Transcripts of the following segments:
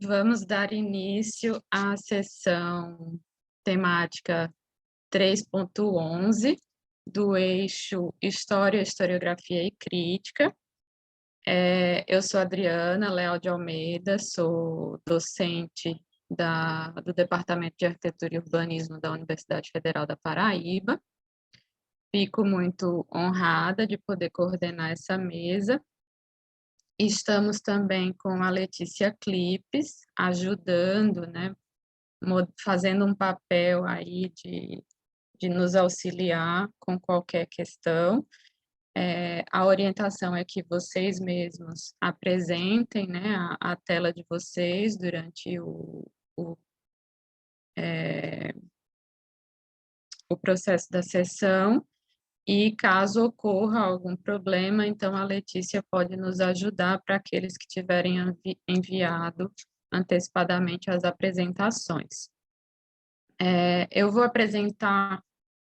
Vamos dar início à sessão temática 3.11 do eixo História, Historiografia e Crítica. Eu sou Adriana Leal de Almeida, sou docente do Departamento de Arquitetura e Urbanismo da Universidade Federal da Paraíba. Fico muito honrada de poder coordenar essa mesa. Estamos também com a Letícia Clipes, ajudando, né, fazendo um papel aí de nos auxiliar com qualquer questão. A orientação é que vocês mesmos apresentem, né, a tela de vocês durante o processo da sessão, e caso ocorra algum problema, então a Letícia pode nos ajudar para aqueles que tiverem enviado antecipadamente as apresentações. Eu vou apresentar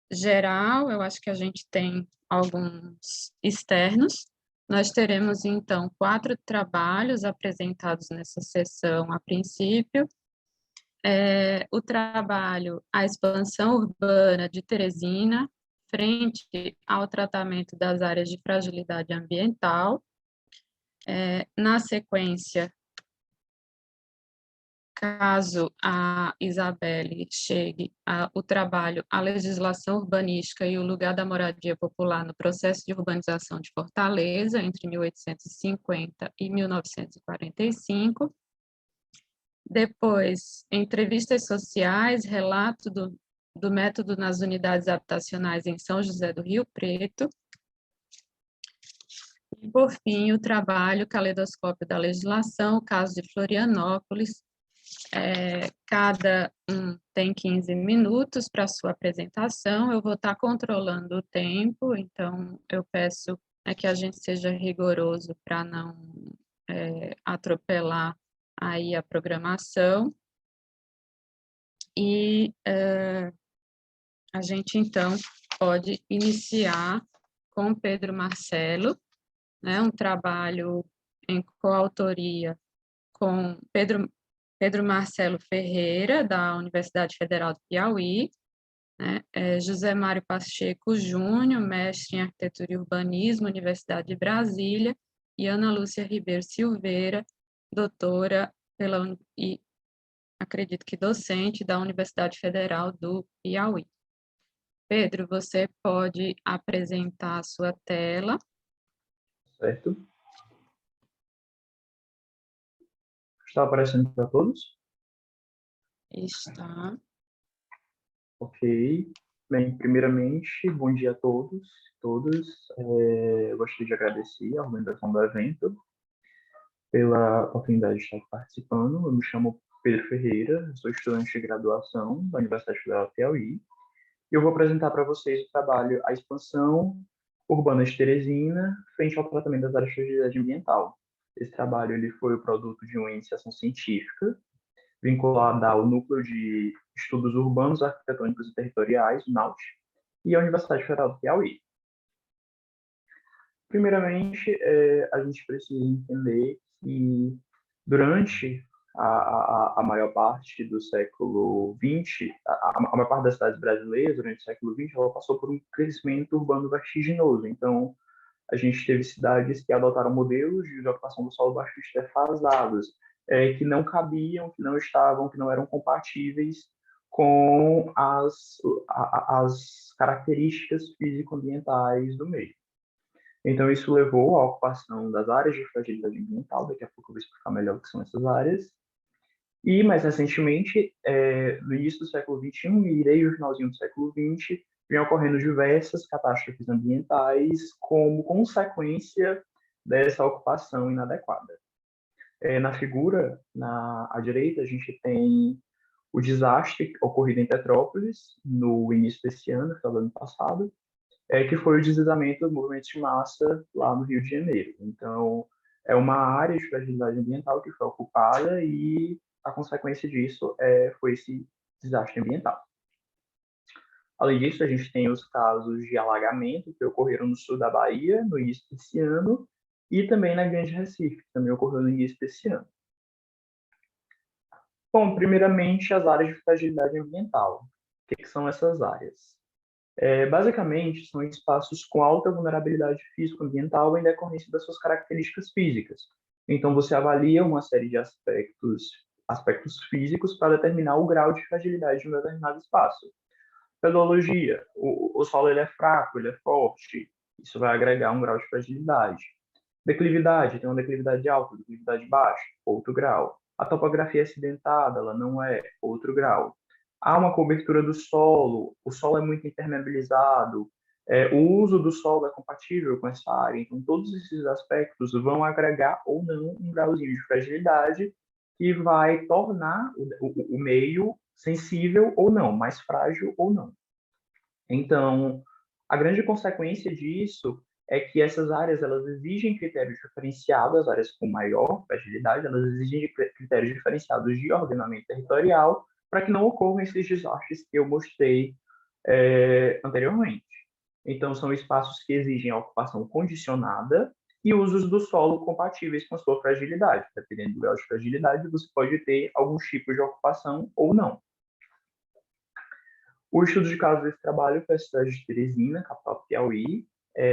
geral, eu acho que a gente tem alguns externos. Nós teremos, então, 4 trabalhos apresentados nessa sessão a princípio. O trabalho A Expansão Urbana de Teresina, frente ao tratamento das áreas de fragilidade ambiental. Na sequência, caso a Isabelle chegue, o trabalho A Legislação Urbanística e o Lugar da Moradia Popular no Processo de Urbanização de Fortaleza, entre 1850 e 1945. Depois, Entrevistas Sociais, Relato do Método nas Unidades Habitacionais em São José do Rio Preto. E, por fim, o trabalho Caleidoscópio da Legislação, o caso de Florianópolis. Cada um tem 15 minutos para sua apresentação. Eu vou estar controlando o tempo, então eu peço que a gente seja rigoroso para não atropelar aí a programação. E a gente, então, pode iniciar com Pedro Marcelo, né, um trabalho em coautoria com Pedro Marcelo Ferreira, da Universidade Federal do Piauí, né, José Mário Pacheco Júnior, mestre em Arquitetura e Urbanismo, Universidade de Brasília, e Ana Lúcia Ribeiro Silveira, doutora e acredito que docente da Universidade Federal do Piauí. Pedro, você pode apresentar a sua tela. Certo. Está aparecendo para todos? Está. Ok. Bem, primeiramente, bom dia a todos, todas. Eu gostaria de agradecer a organização do evento pela oportunidade de estar participando. Eu me chamo Pedro Ferreira, sou estudante de graduação da Universidade Federal do Piauí. E eu vou apresentar para vocês o trabalho A Expansão Urbana de Teresina, frente ao tratamento das áreas de fragilidade ambiental. Esse trabalho ele foi o produto de uma iniciação científica vinculada ao Núcleo de Estudos Urbanos, Arquitetônicos e Territoriais, o NAUT, e à Universidade Federal do Piauí. Primeiramente, a gente precisa entender que durante a maior parte do século XX, a maior parte das cidades brasileiras, durante o século XX, ela passou por um crescimento urbano vertiginoso. Então, a gente teve cidades que adotaram modelos de ocupação do solo bastante defasados, que não cabiam, que não estavam, que não eram compatíveis com as características físico-ambientais do meio. Então, isso levou à ocupação das áreas de fragilidade ambiental, daqui a pouco eu vou explicar melhor o que são essas áreas, e, mais recentemente, no início do século XXI e irei no finalzinho do século XX, vem ocorrendo diversas catástrofes ambientais como consequência dessa ocupação inadequada. Na figura, à direita, a gente tem o desastre ocorrido em Petrópolis no início desse ano, final do ano passado, que foi o deslizamento dos movimentos de massa lá no Rio de Janeiro. Então, é uma área de fragilidade ambiental que foi ocupada e a consequência disso foi esse desastre ambiental. Além disso, a gente tem os casos de alagamento que ocorreram no sul da Bahia no início desse ano e também na Grande Recife, que também ocorreu no início desse ano. Bom, primeiramente, as áreas de fragilidade ambiental. O que são essas áreas? Basicamente, são espaços com alta vulnerabilidade físico-ambiental em decorrência das suas características físicas. Então, você avalia uma série de aspectos físicos para determinar o grau de fragilidade de um determinado espaço. Pedologia, o solo ele é fraco, ele é forte, isso vai agregar um grau de fragilidade. Declividade, tem uma declividade alta, declividade baixa, outro grau. A topografia é acidentada, ela não é, outro grau. Há uma cobertura do solo, o solo é muito impermeabilizado, o uso do solo é compatível com essa área, então todos esses aspectos vão agregar ou não um grauzinho de fragilidade que vai tornar o meio sensível ou não, mais frágil ou não. Então, a grande consequência disso é que essas áreas elas exigem critérios diferenciados, as áreas com maior fragilidade, elas exigem critérios diferenciados de ordenamento territorial para que não ocorram esses desastres que eu mostrei anteriormente. Então, são espaços que exigem ocupação condicionada e usos do solo compatíveis com a sua fragilidade. Dependendo do grau de fragilidade, você pode ter alguns tipos de ocupação ou não. O estudo de caso desse trabalho foi a cidade de Teresina, capital do Piauí.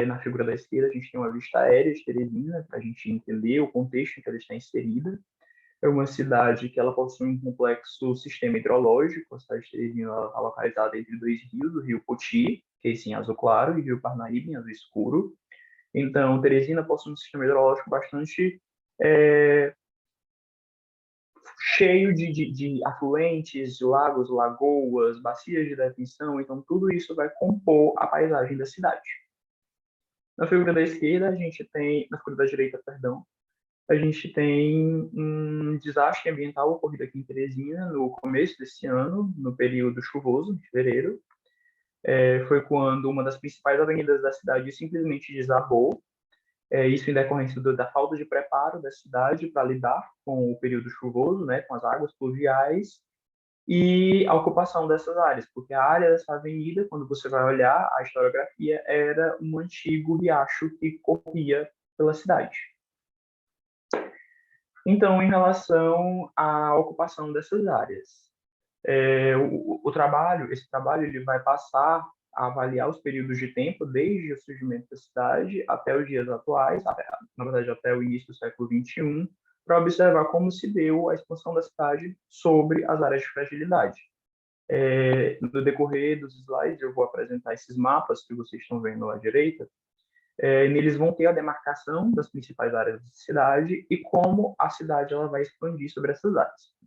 Na figura da esquerda, a gente tem uma vista aérea de Teresina, para a gente entender o contexto em que ela está inserida. É uma cidade que ela possui um complexo sistema hidrológico. A cidade de Teresina está localizada entre dois rios, o rio Poti, que é em azul claro, e o rio Parnaíba, em azul escuro. Então, Teresina possui um sistema hidrológico bastante cheio de afluentes, de lagos, lagoas, bacias de detenção, então tudo isso vai compor a paisagem da cidade. Na figura da esquerda, a gente tem, na figura da direita, perdão, a gente tem um desastre ambiental ocorrido aqui em Teresina no começo desse ano, no período chuvoso, de fevereiro. Foi quando uma das principais avenidas da cidade simplesmente desabou, isso em decorrência da falta de preparo da cidade para lidar com o período chuvoso, né, com as águas pluviais, e a ocupação dessas áreas, porque a área dessa avenida, quando você vai olhar a historiografia, era um antigo riacho que corria pela cidade. Então, em relação à ocupação dessas áreas, esse trabalho ele vai passar a avaliar os períodos de tempo desde o surgimento da cidade até os dias atuais, na verdade até o início do século XXI, para observar como se deu a expansão da cidade sobre as áreas de fragilidade. No decorrer dos slides, eu vou apresentar esses mapas que vocês estão vendo à direita. Neles vão ter a demarcação das principais áreas da cidade e como a cidade ela vai expandir sobre essas áreas.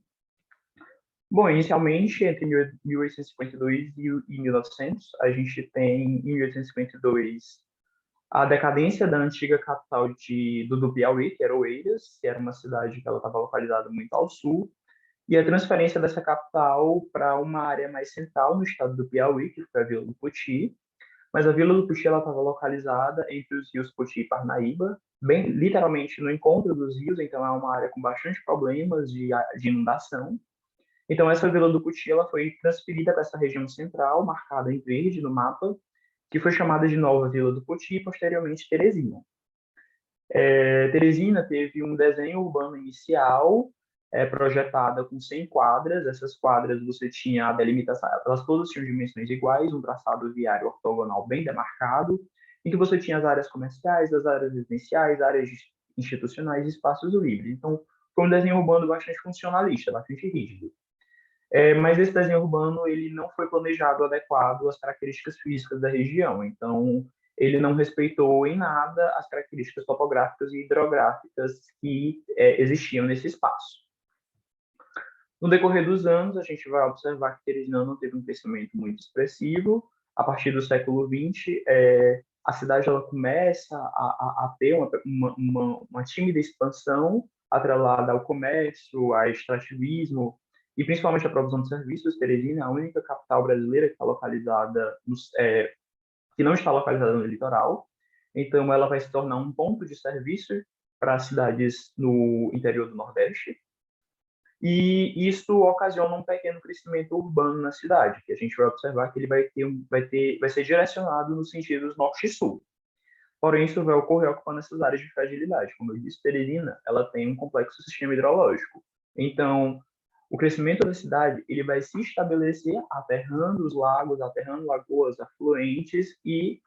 Bom, inicialmente, entre 1852 e 1900, a gente tem, em 1852, a decadência da antiga capital do Piauí, que era Oeiras, que era uma cidade que ela estava localizada muito ao sul, e a transferência dessa capital para uma área mais central no estado do Piauí, que foi a Vila do Poti. Mas a Vila do Poti estava localizada entre os rios Poti e Parnaíba, bem literalmente no encontro dos rios, então é uma área com bastante problemas de inundação. Então essa Vila do Poti ela foi transferida para essa região central, marcada em verde no mapa, que foi chamada de Nova Vila do Poti e posteriormente Teresina. Teresina teve um desenho urbano inicial projetada com 100 quadras. Essas quadras você tinha a delimitação, elas todas tinham dimensões iguais, um traçado viário ortogonal bem demarcado, em que você tinha as áreas comerciais, as áreas residenciais, áreas institucionais e espaços livres. Então, foi um desenho urbano bastante funcionalista, bastante rígido. Mas esse desenho urbano ele não foi planejado adequado às características físicas da região. Então, ele não respeitou em nada as características topográficas e hidrográficas que existiam nesse espaço. No decorrer dos anos, a gente vai observar que Teresina não teve um crescimento muito expressivo. A partir do século XX, a cidade ela começa a ter uma tímida expansão atrelada ao comércio, ao extrativismo e principalmente à provisão de serviços. Teresina é a única capital brasileira que está localizada que não está localizada no litoral. Então, ela vai se tornar um ponto de serviço para cidades no interior do Nordeste. E isso ocasiona um pequeno crescimento urbano na cidade, que a gente vai observar que ele vai ser direcionado nos sentidos norte e sul. Porém, isso vai ocorrer ocupando essas áreas de fragilidade. Como eu disse, Teresina, ela tem um complexo sistema hidrológico. Então, O crescimento da cidade ele vai se estabelecer aterrando os lagos, aterrando lagoas, afluentes e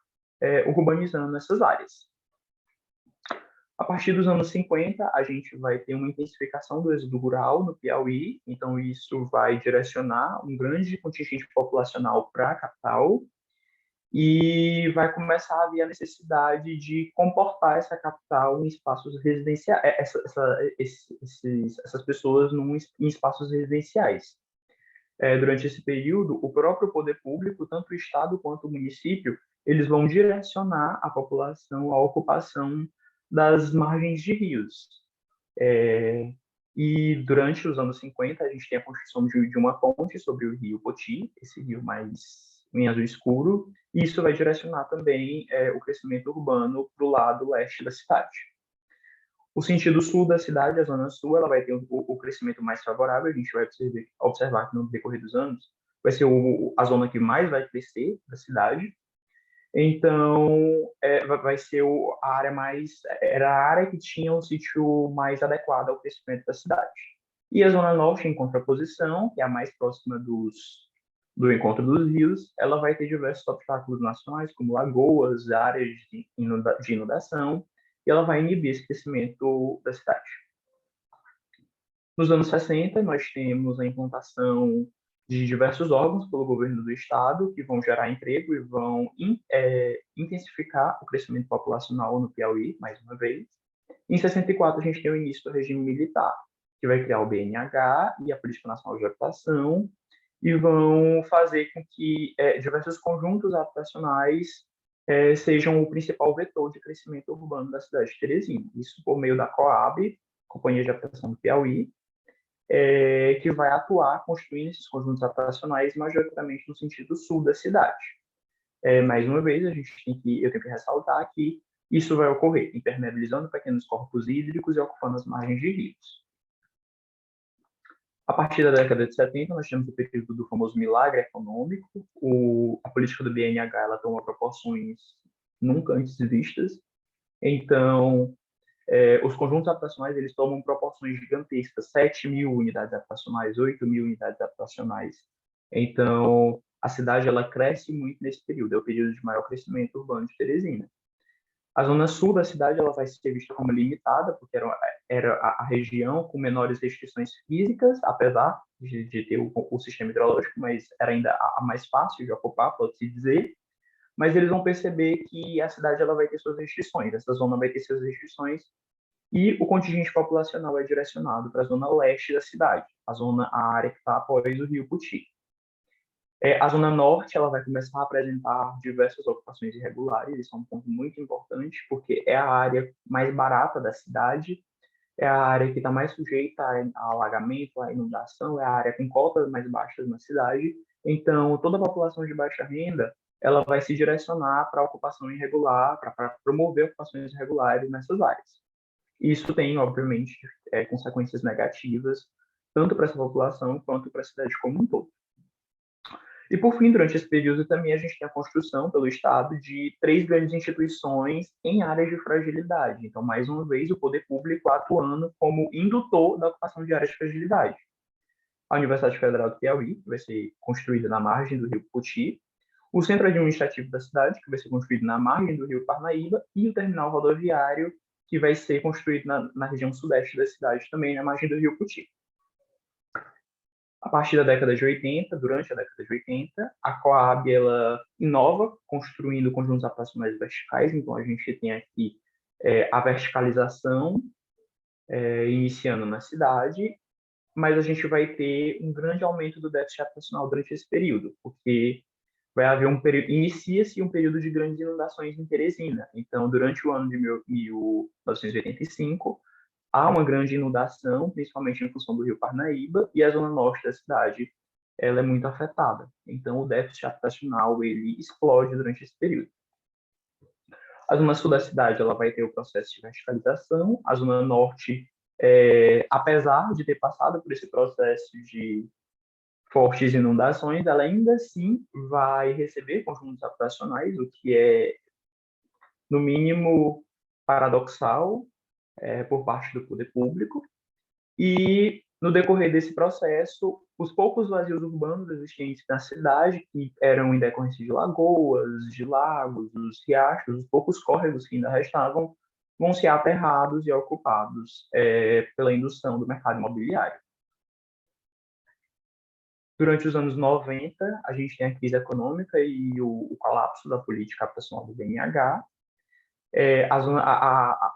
urbanizando essas áreas. A partir dos anos 50, a gente vai ter uma intensificação do êxodo rural no Piauí, então isso vai direcionar um grande contingente populacional para a capital e vai começar a haver a necessidade de comportar essa capital em espaços residenciais, essas pessoas em espaços residenciais. Durante esse período, o próprio poder público, tanto o Estado quanto o município, eles vão direcionar a população à ocupação das margens de rios. E durante os anos 50, a gente tem a construção de uma ponte sobre o rio Poti, esse rio mais em azul escuro, e isso vai direcionar também o crescimento urbano para o lado leste da cidade. O sentido sul da cidade, a zona sul, ela vai ter o crescimento mais favorável, a gente vai observar que no decorrer dos anos vai ser a zona que mais vai crescer da cidade. Então, vai ser a área era a área que tinha o sítio mais adequado ao crescimento da cidade. E a zona norte, em contraposição, que é a mais próxima do encontro dos rios, ela vai ter diversos obstáculos nacionais, como lagoas, áreas de inundação, e ela vai inibir esse crescimento da cidade. Nos anos 60, nós temos a implantação de diversos órgãos pelo governo do estado que vão gerar emprego e vão intensificar o crescimento populacional no Piauí, mais uma vez. Em 64, a gente tem o início do regime militar, que vai criar o BNH e a Política Nacional de Habitação, e vão fazer com que diversos conjuntos habitacionais sejam o principal vetor de crescimento urbano da cidade de Teresina. Isso por meio da COAB, Companhia de Habitação do Piauí, que vai atuar construindo esses conjuntos habitacionais majoritariamente no sentido sul da cidade. Mais uma vez, eu tenho que ressaltar que isso vai ocorrer impermeabilizando pequenos corpos hídricos e ocupando as margens de rios. A partir da década de 70, nós temos o período do famoso milagre econômico. A política do BNH ela toma proporções nunca antes vistas. Então, os conjuntos habitacionais eles tomam proporções gigantescas, 7.000 unidades habitacionais, 8.000 unidades habitacionais. Então, a cidade ela cresce muito nesse período, é o período de maior crescimento urbano de Teresina. A zona sul da cidade ela vai ser vista como limitada, porque era a região com menores restrições físicas, apesar de ter o sistema hidrológico, mas era ainda a mais fácil de ocupar, pode-se dizer. Mas eles vão perceber que a cidade ela vai ter suas restrições, essa zona vai ter suas restrições, e o contingente populacional é direcionado para a zona leste da cidade, a área que está após o rio Puti. A zona norte ela vai começar a apresentar diversas ocupações irregulares, isso é um ponto muito importante, porque é a área mais barata da cidade, é a área que está mais sujeita a alagamento, a inundação, é a área com cotas mais baixas na cidade. Então, toda a população de baixa renda ela vai se direcionar para a ocupação irregular, para promover ocupações irregulares nessas áreas. Isso tem, obviamente, consequências negativas, tanto para essa população quanto para a cidade como um todo. E, por fim, durante esse período também a gente tem a construção pelo Estado de 3 grandes instituições em áreas de fragilidade. Então, mais uma vez, o poder público atuando como indutor da ocupação de áreas de fragilidade. A Universidade Federal do Piauí, que vai ser construída na margem do rio Poti, o Centro Administrativo da cidade, que vai ser construído na margem do rio Parnaíba, e o terminal rodoviário, que vai ser construído na região sudeste da cidade, também na margem do rio Poti. A partir da década de 80, durante a década de 80, a Coab ela inova, construindo conjuntos habitacionais verticais. Então, a gente tem aqui a verticalização iniciando na cidade, mas a gente vai ter um grande aumento do déficit habitacional durante esse período, porque vai haver inicia-se um período de grandes inundações em Teresina. Então, durante o ano de 1985, há uma grande inundação, principalmente em função do rio Parnaíba, e a zona norte da cidade ela é muito afetada. Então, o déficit habitacional ele explode durante esse período. A zona sul da cidade ela vai ter o processo de verticalização. A zona norte, apesar de ter passado por esse processo de fortes inundações, ela ainda assim vai receber conjuntos habitacionais, o que é, no mínimo, paradoxal por parte do poder público. E No decorrer desse processo, os poucos vazios urbanos existentes na cidade, que eram em decorrência de lagoas, de lagos, dos riachos, os poucos córregos que ainda restavam, vão ser aterrados e ocupados pela indução do mercado imobiliário. Durante os anos 90, a gente tem a crise econômica e o colapso da política habitacional do BNH.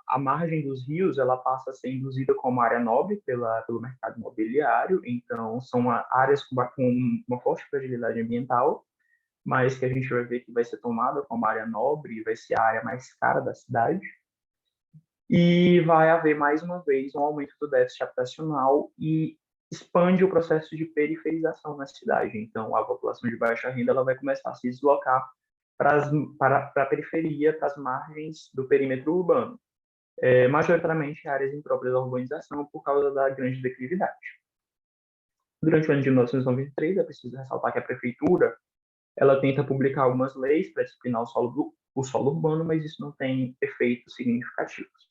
A margem dos rios ela passa a ser induzida como área nobre pelo mercado imobiliário, então são áreas com uma forte fragilidade ambiental, mas que a gente vai ver que vai ser tomada como área nobre e vai ser a área mais cara da cidade. E vai haver, mais uma vez, um aumento do déficit habitacional e expande o processo de periferização na cidade. Então, a população de baixa renda ela vai começar a se deslocar para a periferia, para as margens do perímetro urbano, majoritariamente áreas impróprias da urbanização por causa da grande declividade. Durante o ano de 1993, é preciso ressaltar que a prefeitura ela tenta publicar algumas leis para disciplinar o solo urbano, mas isso não tem efeitos significativos.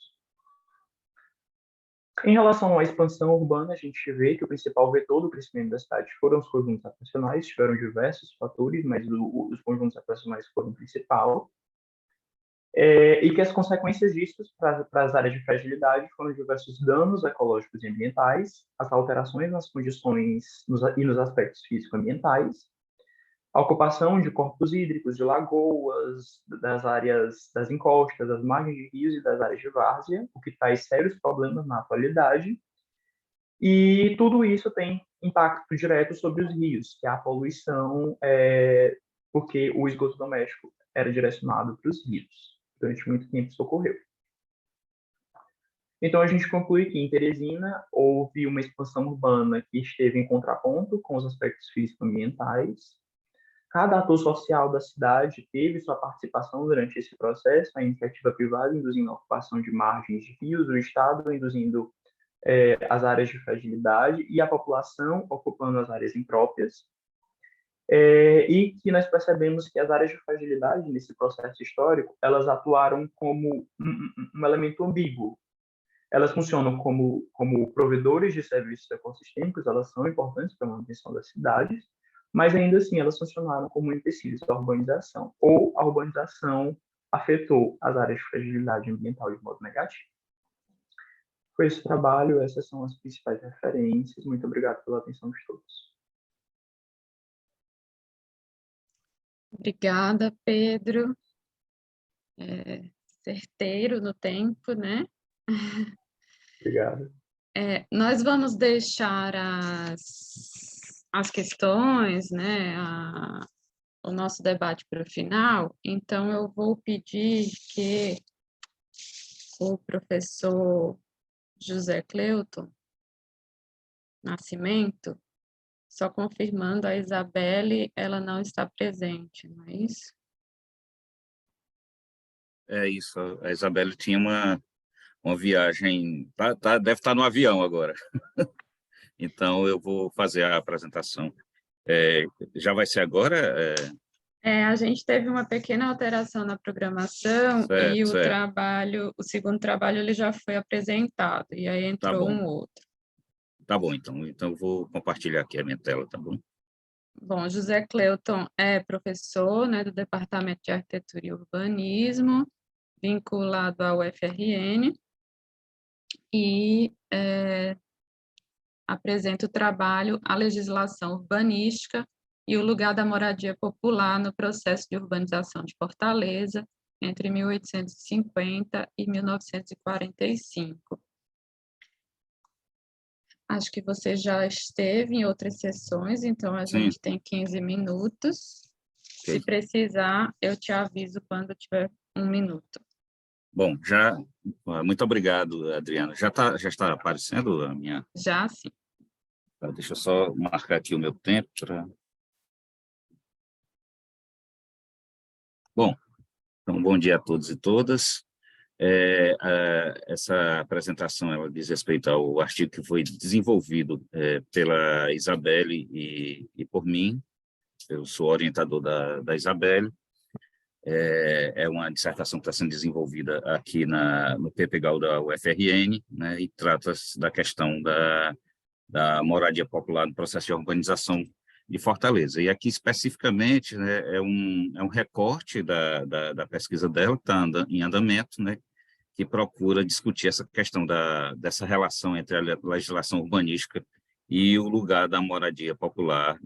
Em relação à expansão urbana, a gente vê que o principal vetor do crescimento da cidade foram os conjuntos habitacionais, tiveram diversos fatores, mas os conjuntos habitacionais foram o principal, e que as consequências disso para as áreas de fragilidade foram diversos danos ecológicos e ambientais, as alterações nas condições e nos aspectos físico-ambientais, a ocupação de corpos hídricos, de lagoas, das áreas das encostas, das margens de rios e das áreas de várzea, o que traz sérios problemas na atualidade. E tudo isso tem impacto direto sobre os rios, que é a poluição, porque o esgoto doméstico era direcionado para os rios. Durante muito tempo isso ocorreu. Então, a gente conclui que em Teresina houve uma expansão urbana que esteve em contraponto com os aspectos físico-ambientais. Cada ator social da cidade teve sua participação durante esse processo, a iniciativa privada induzindo a ocupação de margens de rios, o Estado induzindo as áreas de fragilidade e a população ocupando as áreas impróprias. E que nós percebemos que as áreas de fragilidade, nesse processo histórico, elas atuaram como um elemento ambíguo. Elas funcionam como provedores de serviços ecossistêmicos, elas são importantes para a manutenção das cidades, mas ainda assim elas funcionaram como empecilhos da urbanização, ou a urbanização afetou as áreas de fragilidade ambiental de modo negativo. Foi esse trabalho, essas são as principais referências. Muito obrigado pela atenção de todos. Obrigada, Pedro. Certeiro no tempo, né? Obrigado. Nós vamos deixar as questões, né, o nosso debate para o final, então eu vou pedir que o professor José Cleuton Nascimento, só confirmando, a Isabelle, ela não está presente, não é isso? É isso, a Isabelle tinha uma viagem, deve estar no avião agora. Então, eu vou fazer a apresentação. Já vai ser agora? A gente teve uma pequena alteração na programação e o segundo trabalho ele já foi apresentado, e aí entrou um outro. Tá bom, então eu vou compartilhar aqui a minha tela, tá bom? Bom, José Cleuton é professor, né, do Departamento de Arquitetura e Urbanismo, vinculado ao UFRN, e apresenta o trabalho A Legislação Urbanística e o Lugar da Moradia Popular no Processo de Urbanização de Fortaleza, entre 1850 e 1945. Acho que você já esteve em outras sessões, então a gente tem 15 minutos. Se precisar, eu te aviso quando tiver um minuto. Bom, muito obrigado, Adriana. Já está aparecendo a minha... Já, sim. Deixa eu só marcar aqui o meu tempo para... Bom, então, bom dia a todos e todas. Essa apresentação ela diz respeito ao artigo que foi desenvolvido pela Isabelle e por mim. Eu sou orientador da Isabelle. É uma dissertação que está sendo desenvolvida aqui no PPGAU da UFRN, né, e trata-se da questão da moradia popular no processo de urbanização de Fortaleza. E aqui, especificamente, né, é um recorte da pesquisa dela, que está em andamento, né, que procura discutir essa questão dessa relação entre a legislação urbanística e o lugar da moradia popular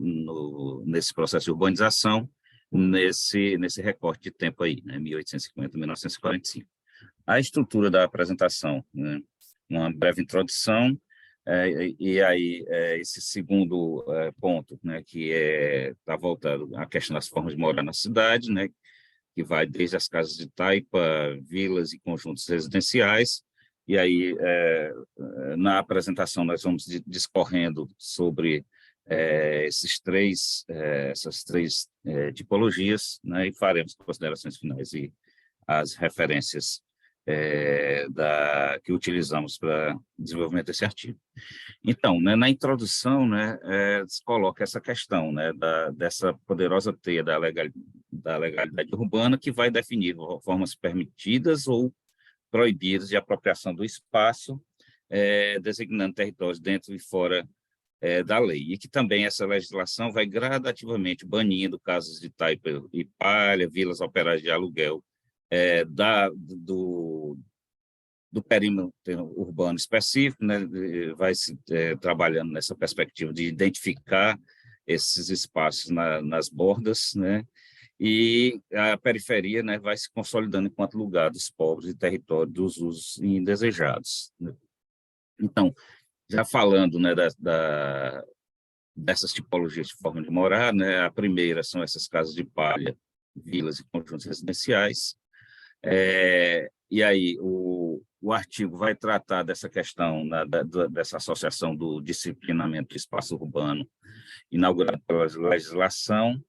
nesse processo de urbanização, nesse recorte de tempo aí, né, 1850 1945. A estrutura da apresentação, né, uma breve introdução, e aí esse segundo ponto, né, que está voltado à questão das formas de morar na cidade, né, que vai desde as casas de taipa, vilas e conjuntos residenciais, e aí na apresentação nós vamos discorrendo sobre essas três tipologias, né, e faremos considerações finais e as referências que utilizamos para desenvolvimento desse artigo. Então, né, na introdução, né, se coloca essa questão, né, dessa poderosa teia da legalidade urbana, que vai definir formas permitidas ou proibidas de apropriação do espaço, designando territórios dentro e fora da lei, e que também essa legislação vai gradativamente banindo casas de taipa e palha, vilas operárias de aluguel, do perímetro urbano específico, né, vai se trabalhando nessa perspectiva de identificar esses espaços nas bordas, né, e a periferia, né, vai se consolidando enquanto lugar dos pobres e território dos usos indesejados, né. Então, já falando, né, dessas tipologias de forma de morar, né, a primeira são essas casas de palha, vilas e conjuntos residenciais. E aí o artigo vai tratar dessa questão dessa associação do disciplinamento do espaço urbano inaugurado pela legislação.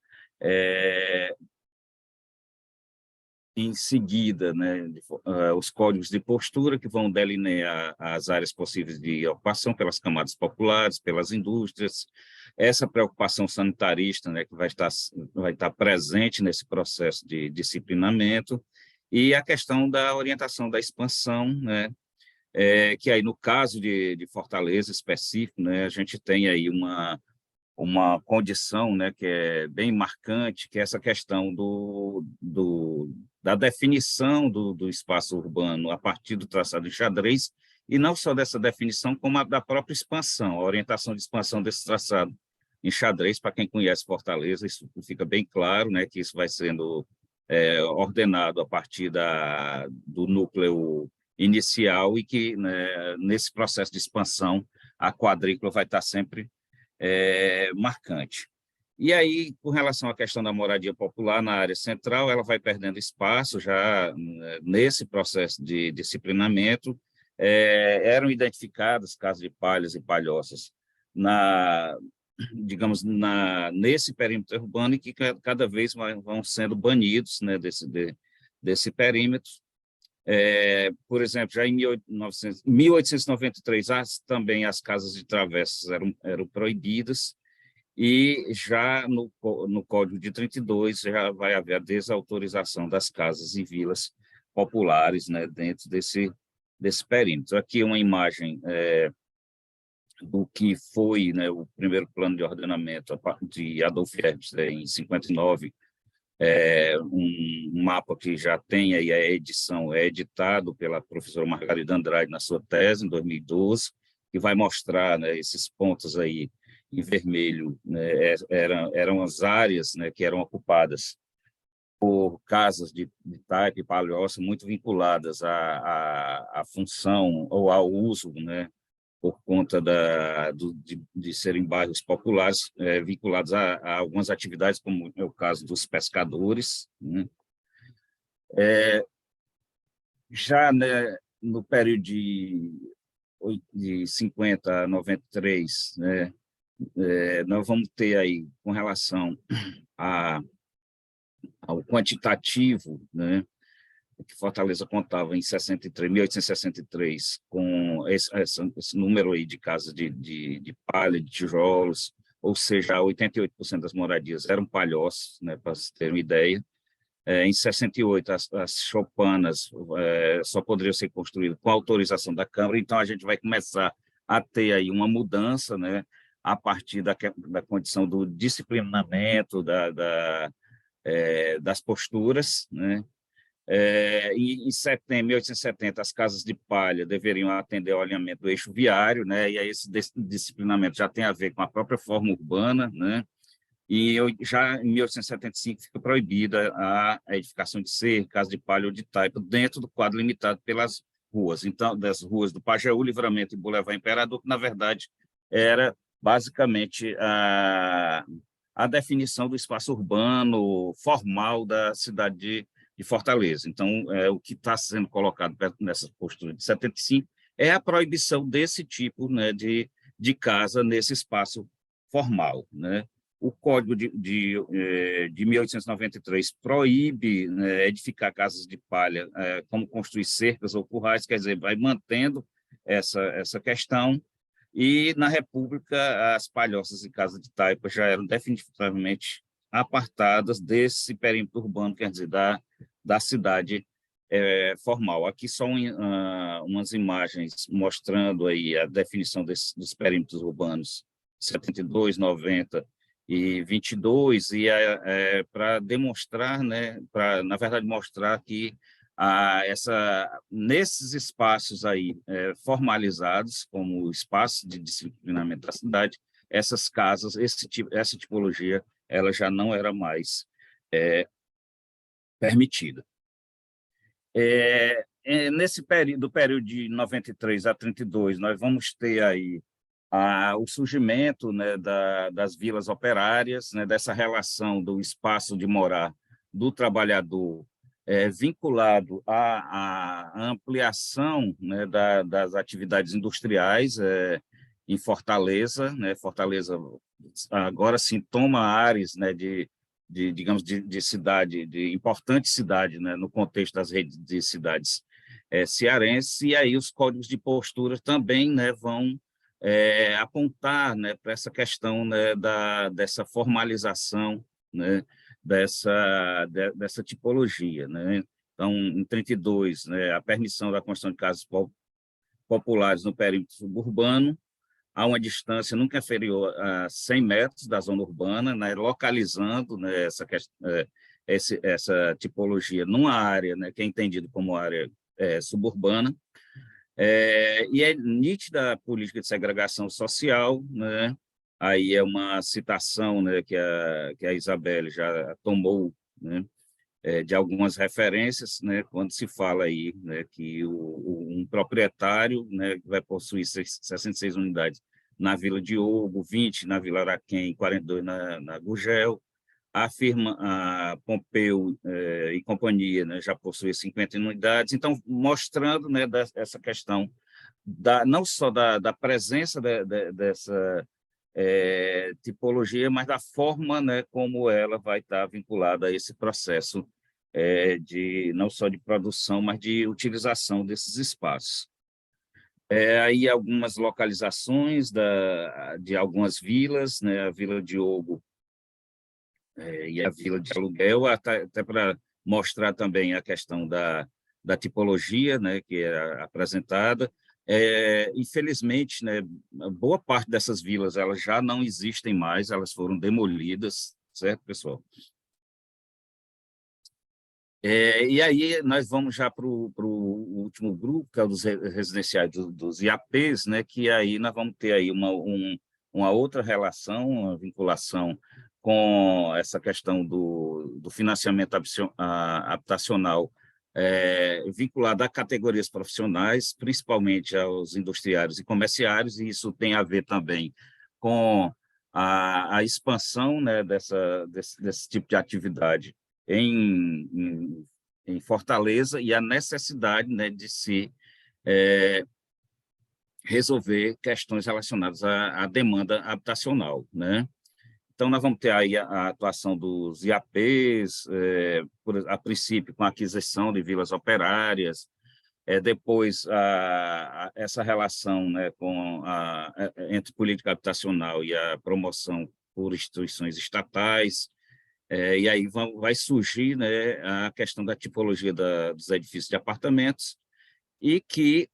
Em seguida, né, os códigos de postura, que vão delinear as áreas possíveis de ocupação pelas camadas populares, pelas indústrias, essa preocupação sanitarista, né, que vai estar presente nesse processo de disciplinamento, e a questão da orientação da expansão, né, que aí, no caso de Fortaleza específico, né, a gente tem aí uma condição, né, que é bem marcante, que é essa questão da definição do espaço urbano a partir do traçado de xadrez, e não só dessa definição, como a da própria expansão, a orientação de expansão desse traçado em xadrez. Para quem conhece Fortaleza, isso fica bem claro, né, que isso vai sendo ordenado a partir do núcleo inicial, e que, né, nesse processo de expansão a quadrícula vai estar sempre marcante. E aí, com relação à questão da moradia popular na área central, ela vai perdendo espaço já nesse processo de disciplinamento. Eram identificadas casas de palhas e palhoças digamos, nesse perímetro urbano, e que cada vez vão sendo banidos, né, desse perímetro. Por exemplo, já em 1893, também as casas de travessas eram proibidas, e já no Código de 32 já vai haver a desautorização das casas e vilas populares, né, dentro desse perímetro. Aqui uma imagem do que foi, né, o primeiro plano de ordenamento de Adolf Herbst, em 59, um mapa que já tem aí a edição, editado pela professora Margarida Andrade na sua tese, em 2012, que vai mostrar, né, esses pontos aí em vermelho, né, eram as áreas, né, que eram ocupadas por casas de taipa e palhoça, muito vinculadas à função ou ao uso, né, por conta de serem bairros populares, vinculados a algumas atividades, como é o caso dos pescadores, né? Já, né, no período de 50 a 93, né, nós vamos ter aí, com relação ao quantitativo, né, que Fortaleza contava em 1863, com esse número aí de casas de palha, de tijolos, ou seja, 88% das moradias eram palhoços, né, para vocês terem uma ideia. Em 68, as choupanas só poderiam ser construídas com autorização da Câmara, então a gente vai começar a ter aí uma mudança, né, a partir da condição do disciplinamento das posturas, né? Em 1870, as casas de palha deveriam atender ao alinhamento do eixo viário, né? E aí esse disciplinamento já tem a ver com a própria forma urbana, né? E já em 1875 fica proibida a edificação de cerca, casa de palha ou de taipa dentro do quadro limitado pelas ruas. Então, das ruas do Pajeú, Livramento e Boulevard Imperador, que, na verdade, era basicamente a definição do espaço urbano formal da cidade de Fortaleza. Então, o que está sendo colocado nessa postura de 75 é a proibição desse tipo, né, de casa nesse espaço formal, né? O Código de 1893 proíbe, né, edificar casas de palha, como construir cercas ou currais, quer dizer, vai mantendo essa questão, e na República as palhoças e casas de taipa já eram definitivamente apartadas desse perímetro urbano, quer dizer, da cidade formal. Aqui são umas imagens mostrando aí a definição dos perímetros urbanos, 72, 90 e 22, e para demonstrar, né, para, na verdade, mostrar que nesses espaços aí formalizados como espaço de disciplinamento da cidade, essas casas, essa tipologia, ela já não era mais permitida. Nesse período de 93 a 32, nós vamos ter aí o surgimento, né, das vilas operárias, né, dessa relação do espaço de morar do trabalhador vinculado à ampliação, né, das atividades industriais em Fortaleza, né? Fortaleza agora sim toma áreas, né, digamos, de cidade, de importante cidade, né, no contexto das redes de cidades cearenses, e aí os códigos de postura também, né, vão apontar, né, para essa questão, né, dessa formalização, né, dessa tipologia, né? Então, em 32, né, a permissão da construção de casas populares no perímetro suburbano, a uma distância nunca inferior a 100 metros da zona urbana, né, localizando, né, essa tipologia numa área, né, que é entendido como área suburbana. E é nítida a política de segregação social, né? Aí é uma citação, né, que a Isabelle já tomou, né, de algumas referências, né, quando se fala aí, né, que um proprietário, né, vai possuir 66 unidades na Vila Diogo, 20 na Vila Araquém, 42 na Gurgel. A firma Pompeu e companhia, né, já possui 50 unidades, então mostrando, né, essa questão não só da presença dessa tipologia, mas da forma, né, como ela vai estar vinculada a esse processo não só de produção, mas de utilização desses espaços. Aí algumas localizações de algumas vilas, né, a Vila Diogo e a Vila de Aluguel, até para mostrar também a questão da tipologia, né, que é apresentada. Infelizmente, né, boa parte dessas vilas elas já não existem mais, elas foram demolidas, certo, pessoal? E aí nós vamos já para o último grupo, que é o dos residenciais dos IAPs, né, que aí nós vamos ter aí uma outra relação, uma vinculação com essa questão do financiamento habitacional vinculado a categorias profissionais, principalmente aos industriários e comerciários, e isso tem a ver também com a expansão, né, desse tipo de atividade em Fortaleza, e a necessidade, né, de se resolver questões relacionadas à demanda habitacional, né? Então, nós vamos ter aí a atuação dos IAPs, a princípio com a aquisição de vilas operárias, depois essa relação, né, entre política habitacional e a promoção por instituições estatais, e aí vai surgir, né, a questão da tipologia dos edifícios de apartamentos, e que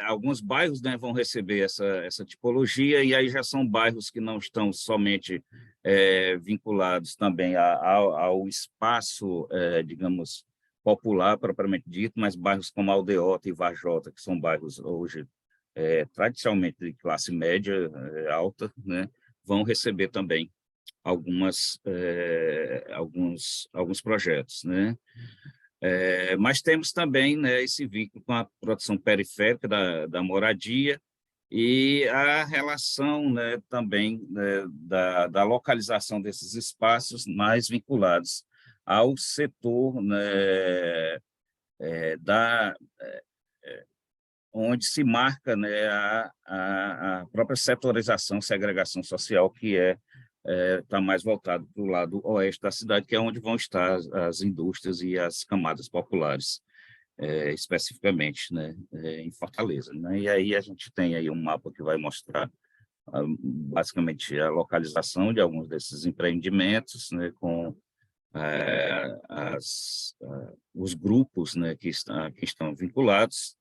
alguns bairros, né, vão receber essa tipologia, e aí já são bairros que não estão somente vinculados também ao espaço, digamos, popular, propriamente dito, mas bairros como Aldeota e Varjota, que são bairros hoje tradicionalmente de classe média alta, né, vão receber também alguns projetos, né? Mas temos também, né, esse vínculo com a produção periférica da moradia e a relação, né, também, né, da localização desses espaços mais vinculados ao setor, né, onde se marca, né, a própria setorização, segregação social, que está mais voltado para o lado oeste da cidade, que é onde vão estar as indústrias e as camadas populares, especificamente, né, em Fortaleza, né? E aí a gente tem aí um mapa que vai mostrar basicamente a localização de alguns desses empreendimentos, né, com os grupos, né, que estão vinculados.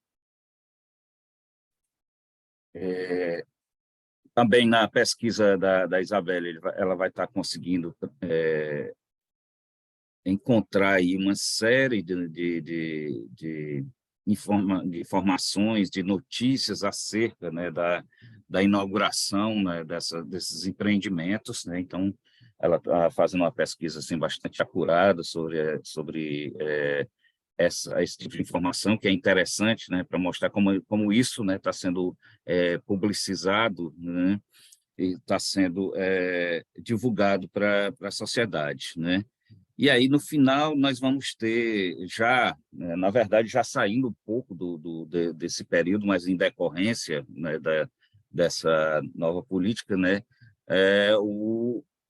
Também na pesquisa da Isabelle, ela vai estar conseguindo encontrar aí uma série de informações, de notícias acerca, né, da inauguração, né, desses empreendimentos, né? Então, ela está fazendo uma pesquisa assim, bastante acurada sobre esse tipo de informação, que é interessante, né, para mostrar como isso, né, está sendo publicizado, né, e está sendo divulgado para a sociedade, né? E aí, no final, nós vamos ter já, na verdade, já saindo um pouco desse período, mas em decorrência, né, dessa nova política, né,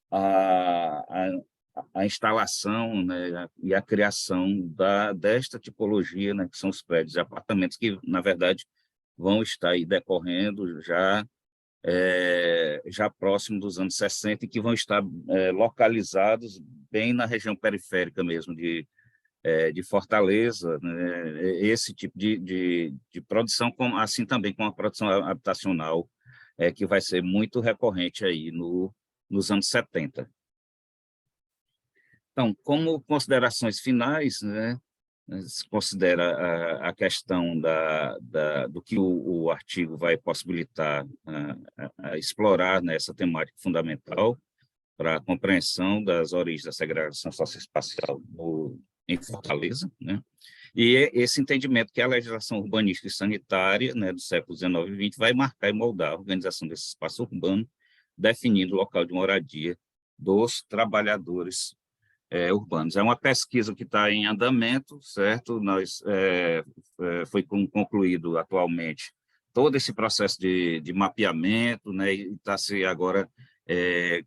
a, a, a instalação, né, e a criação desta tipologia, né, que são os prédios e apartamentos que, na verdade, vão estar aí decorrendo já próximo dos anos 60 e que vão estar localizados bem na região periférica mesmo de Fortaleza, né? Esse tipo de produção, assim também com a produção habitacional, que vai ser muito recorrente aí nos anos 70. Então, como considerações finais, né, se considera a questão do que o artigo vai possibilitar a explorar nessa temática fundamental para a compreensão das origens da segregação socioespacial em Fortaleza, né? E esse entendimento que a legislação urbanística e sanitária, né, do século XIX e XX vai marcar e moldar a organização desse espaço urbano, definindo o local de moradia dos trabalhadores urbanos. É uma pesquisa que está em andamento, certo? Foi concluído atualmente todo esse processo de mapeamento, né? E está se agora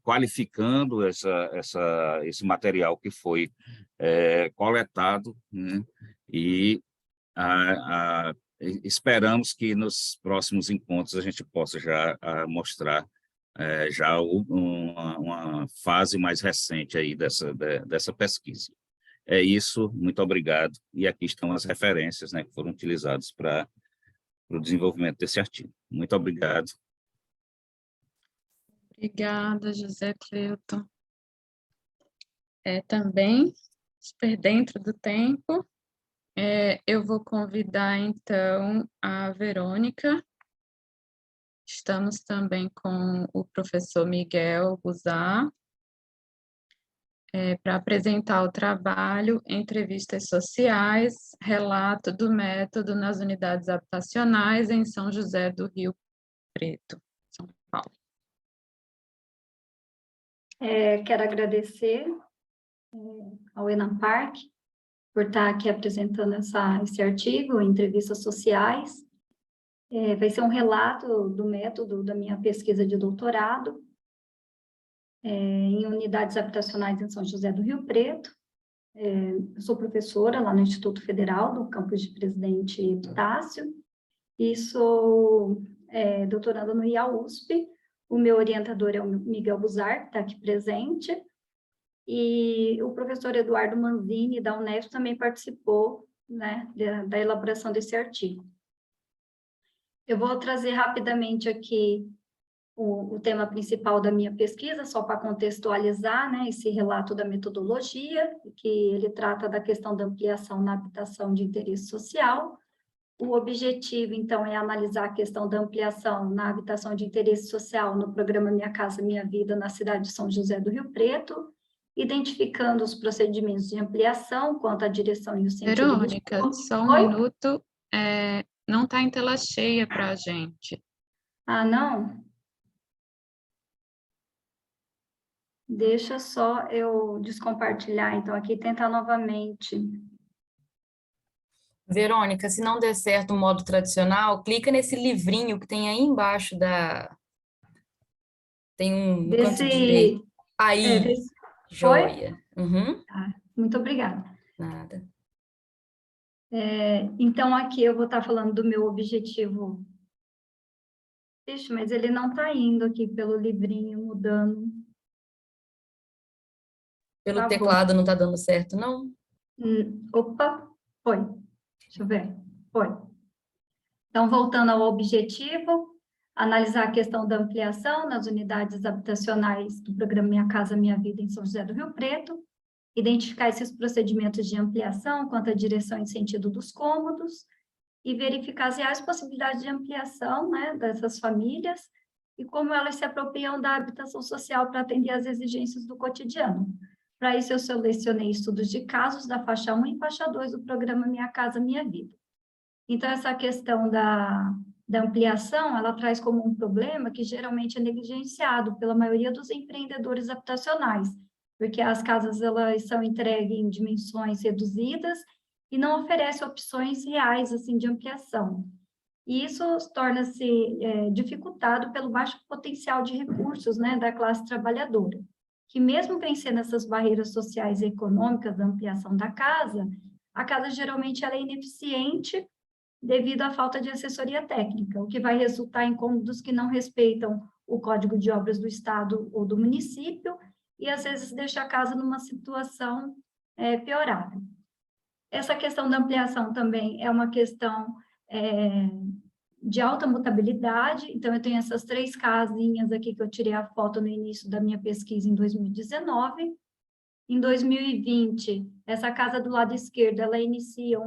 qualificando esse material que foi coletado, né? E esperamos que nos próximos encontros a gente possa já mostrar já uma fase mais recente aí dessa pesquisa. É isso, muito obrigado. E aqui estão as referências, né, que foram utilizadas para o desenvolvimento desse artigo. Muito obrigado. Obrigada, José Cleuton. Também, super dentro do tempo, eu vou convidar, então, a Verônica. Estamos também com o professor Miguel Guzar, para apresentar o trabalho Entrevistas Sociais, relato do método nas unidades habitacionais em São José do Rio Preto, São Paulo. Quero agradecer ao ENAPARC por estar aqui apresentando esse artigo, Entrevistas Sociais. Vai ser um relato do método da minha pesquisa de doutorado em unidades habitacionais em São José do Rio Preto. Eu sou professora lá no Instituto Federal, do campus de Presidente Epitácio, e sou doutoranda no IAUSP. O meu orientador é o Miguel Guzar, que está aqui presente, e o professor Eduardo Manzini, da Unesp, também participou, né, da elaboração desse artigo. Eu vou trazer rapidamente aqui o tema principal da minha pesquisa, só para contextualizar, né, esse relato da metodologia, que ele trata da questão da ampliação na habitação de interesse social. O objetivo, então, é analisar a questão da ampliação na habitação de interesse social no programa Minha Casa Minha Vida na cidade de São José do Rio Preto, identificando os procedimentos de ampliação quanto à direção e o sentido dos... Verônica, só um Oi? minuto. Não está em tela cheia para a gente. Ah, não? Deixa só eu descompartilhar, então, aqui, tentar novamente. Verônica, se não der certo o modo tradicional, clica nesse livrinho que tem aí embaixo da... Tem no canto direito. Aí, Foi? joia. Uhum. Muito obrigada. Nada. Então, aqui eu vou estar falando do meu objetivo. Ixi, mas ele não está indo aqui pelo livrinho, mudando. Pelo Tá bom. teclado não está dando certo, não? Opa, foi. Deixa eu ver. Foi. Então, voltando ao objetivo, analisar a questão da ampliação nas unidades habitacionais do programa Minha Casa Minha Vida em São José do Rio Preto, identificar esses procedimentos de ampliação quanto à direção e sentido dos cômodos, e verificar as reais possibilidades de ampliação, né, dessas famílias e como elas se apropriam da habitação social para atender às exigências do cotidiano. Para isso, eu selecionei estudos de casos da faixa 1 e faixa 2 do programa Minha Casa Minha Vida. Então, essa questão da ampliação, ela traz como um problema que geralmente é negligenciado pela maioria dos empreendedores habitacionais, porque as casas elas são entregues em dimensões reduzidas e não oferecem opções reais assim de ampliação. E isso torna-se dificultado pelo baixo potencial de recursos, né, da classe trabalhadora, que mesmo vencendo essas barreiras sociais e econômicas da ampliação da casa, a casa geralmente ela é ineficiente devido à falta de assessoria técnica, o que vai resultar em cômodos que não respeitam o Código de Obras do Estado ou do município e, às vezes, deixa a casa numa situação piorável. Essa questão da ampliação também é uma questão de alta mutabilidade, então eu tenho essas 3 casinhas aqui que eu tirei a foto no início da minha pesquisa em 2019. Em 2020, essa casa do lado esquerdo, ela inicia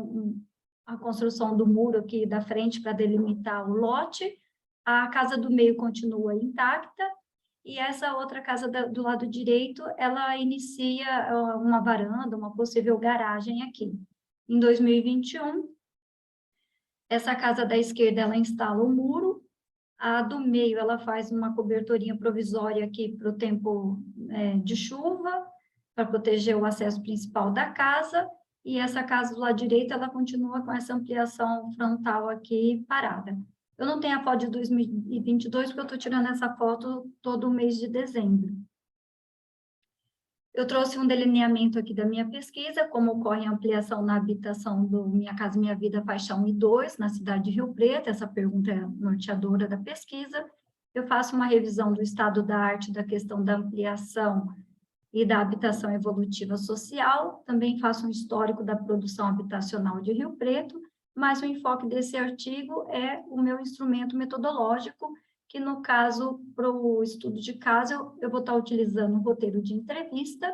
a construção do muro aqui da frente para delimitar o lote, a casa do meio continua intacta, e essa outra casa do lado direito, ela inicia uma varanda, uma possível garagem aqui. Em 2021, essa casa da esquerda, ela instala o muro, a do meio, ela faz uma cobertorinha provisória aqui para o tempo de chuva, para proteger o acesso principal da casa, e essa casa do lado direito, ela continua com essa ampliação frontal aqui parada. Eu não tenho a foto de 2022, porque eu estou tirando essa foto todo mês de dezembro. Eu trouxe um delineamento aqui da minha pesquisa, como ocorre a ampliação na habitação do Minha Casa Minha Vida, faixa 1 e 2, na cidade de Rio Preto. Essa pergunta é norteadora da pesquisa. Eu faço uma revisão do estado da arte da questão da ampliação e da habitação evolutiva social. Também faço um histórico da produção habitacional de Rio Preto, mas o enfoque desse artigo é o meu instrumento metodológico, que no caso, para o estudo de caso, eu vou estar utilizando um roteiro de entrevista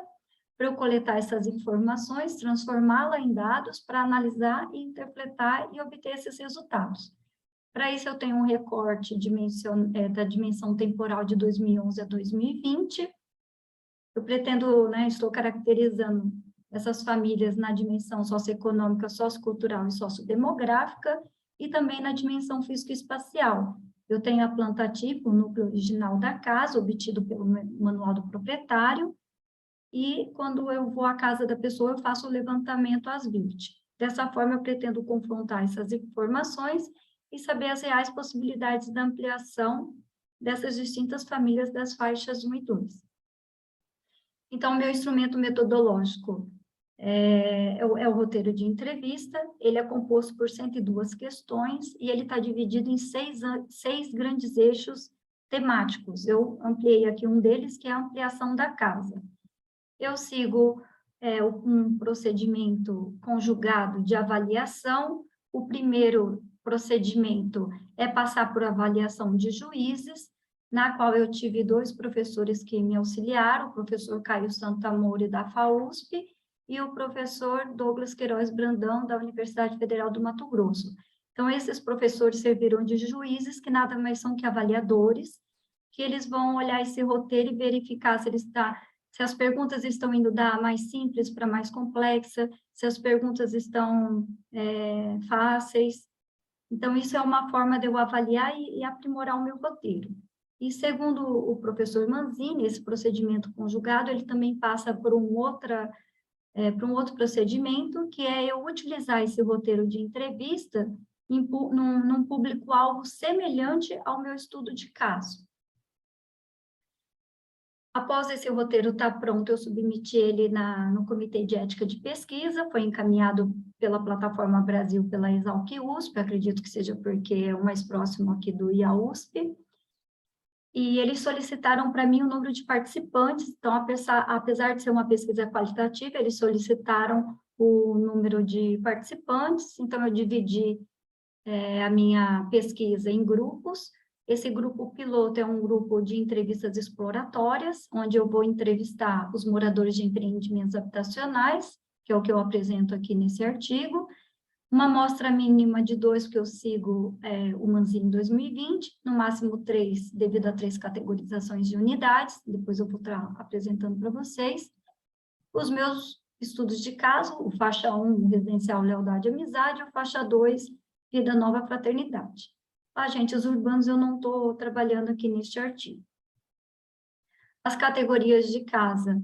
para eu coletar essas informações, transformá-la em dados para analisar e interpretar e obter esses resultados. Para isso, eu tenho um recorte da dimensão temporal de 2011 a 2020. Eu pretendo, estou caracterizando essas famílias na dimensão socioeconômica, sociocultural e sociodemográfica, e também na dimensão físico-espacial. Eu tenho a planta tipo, o núcleo original da casa, obtido pelo manual do proprietário, e quando eu vou à casa da pessoa, eu faço o levantamento às 20. Dessa forma, eu pretendo confrontar essas informações e saber as reais possibilidades da ampliação dessas distintas famílias das faixas 1 e 2. Então, meu instrumento metodológico é o roteiro de entrevista, ele é composto por 102 questões e ele está dividido em 6 grandes eixos temáticos. Eu ampliei aqui um deles, que é a ampliação da casa. Eu sigo um procedimento conjugado de avaliação. O primeiro procedimento é passar por avaliação de juízes, na qual eu tive 2 professores que me auxiliaram, o professor Caio Santamori, da FAUSP, e o professor Douglas Queiroz Brandão, da Universidade Federal do Mato Grosso. Então, esses professores serviram de juízes, que nada mais são que avaliadores, que eles vão olhar esse roteiro e verificar se as perguntas estão indo da mais simples para mais complexa, se as perguntas estão fáceis. Então, isso é uma forma de eu avaliar e aprimorar o meu roteiro. E, segundo o professor Manzini, esse procedimento conjugado, ele também passa por um outro procedimento, que é eu utilizar esse roteiro de entrevista num público-alvo semelhante ao meu estudo de caso. Após esse roteiro estar pronto, eu submeti ele no Comitê de Ética de Pesquisa, foi encaminhado pela Plataforma Brasil, pela Exalc USP, acredito que seja porque é o mais próximo aqui do IAUSP, e eles solicitaram para mim o número de participantes, então, apesar de ser uma pesquisa qualitativa, eles solicitaram o número de participantes, então eu dividi a minha pesquisa em grupos. Esse grupo piloto é um grupo de entrevistas exploratórias, onde eu vou entrevistar os moradores de empreendimentos habitacionais, que é o que eu apresento aqui nesse artigo. Uma amostra mínima de 2, que eu sigo o Manzini 2020, no máximo 3, devido a 3 categorizações de unidades, depois eu vou estar apresentando para vocês. Os meus estudos de caso, o faixa 1, Residencial Lealdade e Amizade, o faixa 2, Vida Nova Fraternidade. Agentes urbanos eu não estou trabalhando aqui neste artigo. As categorias de casa,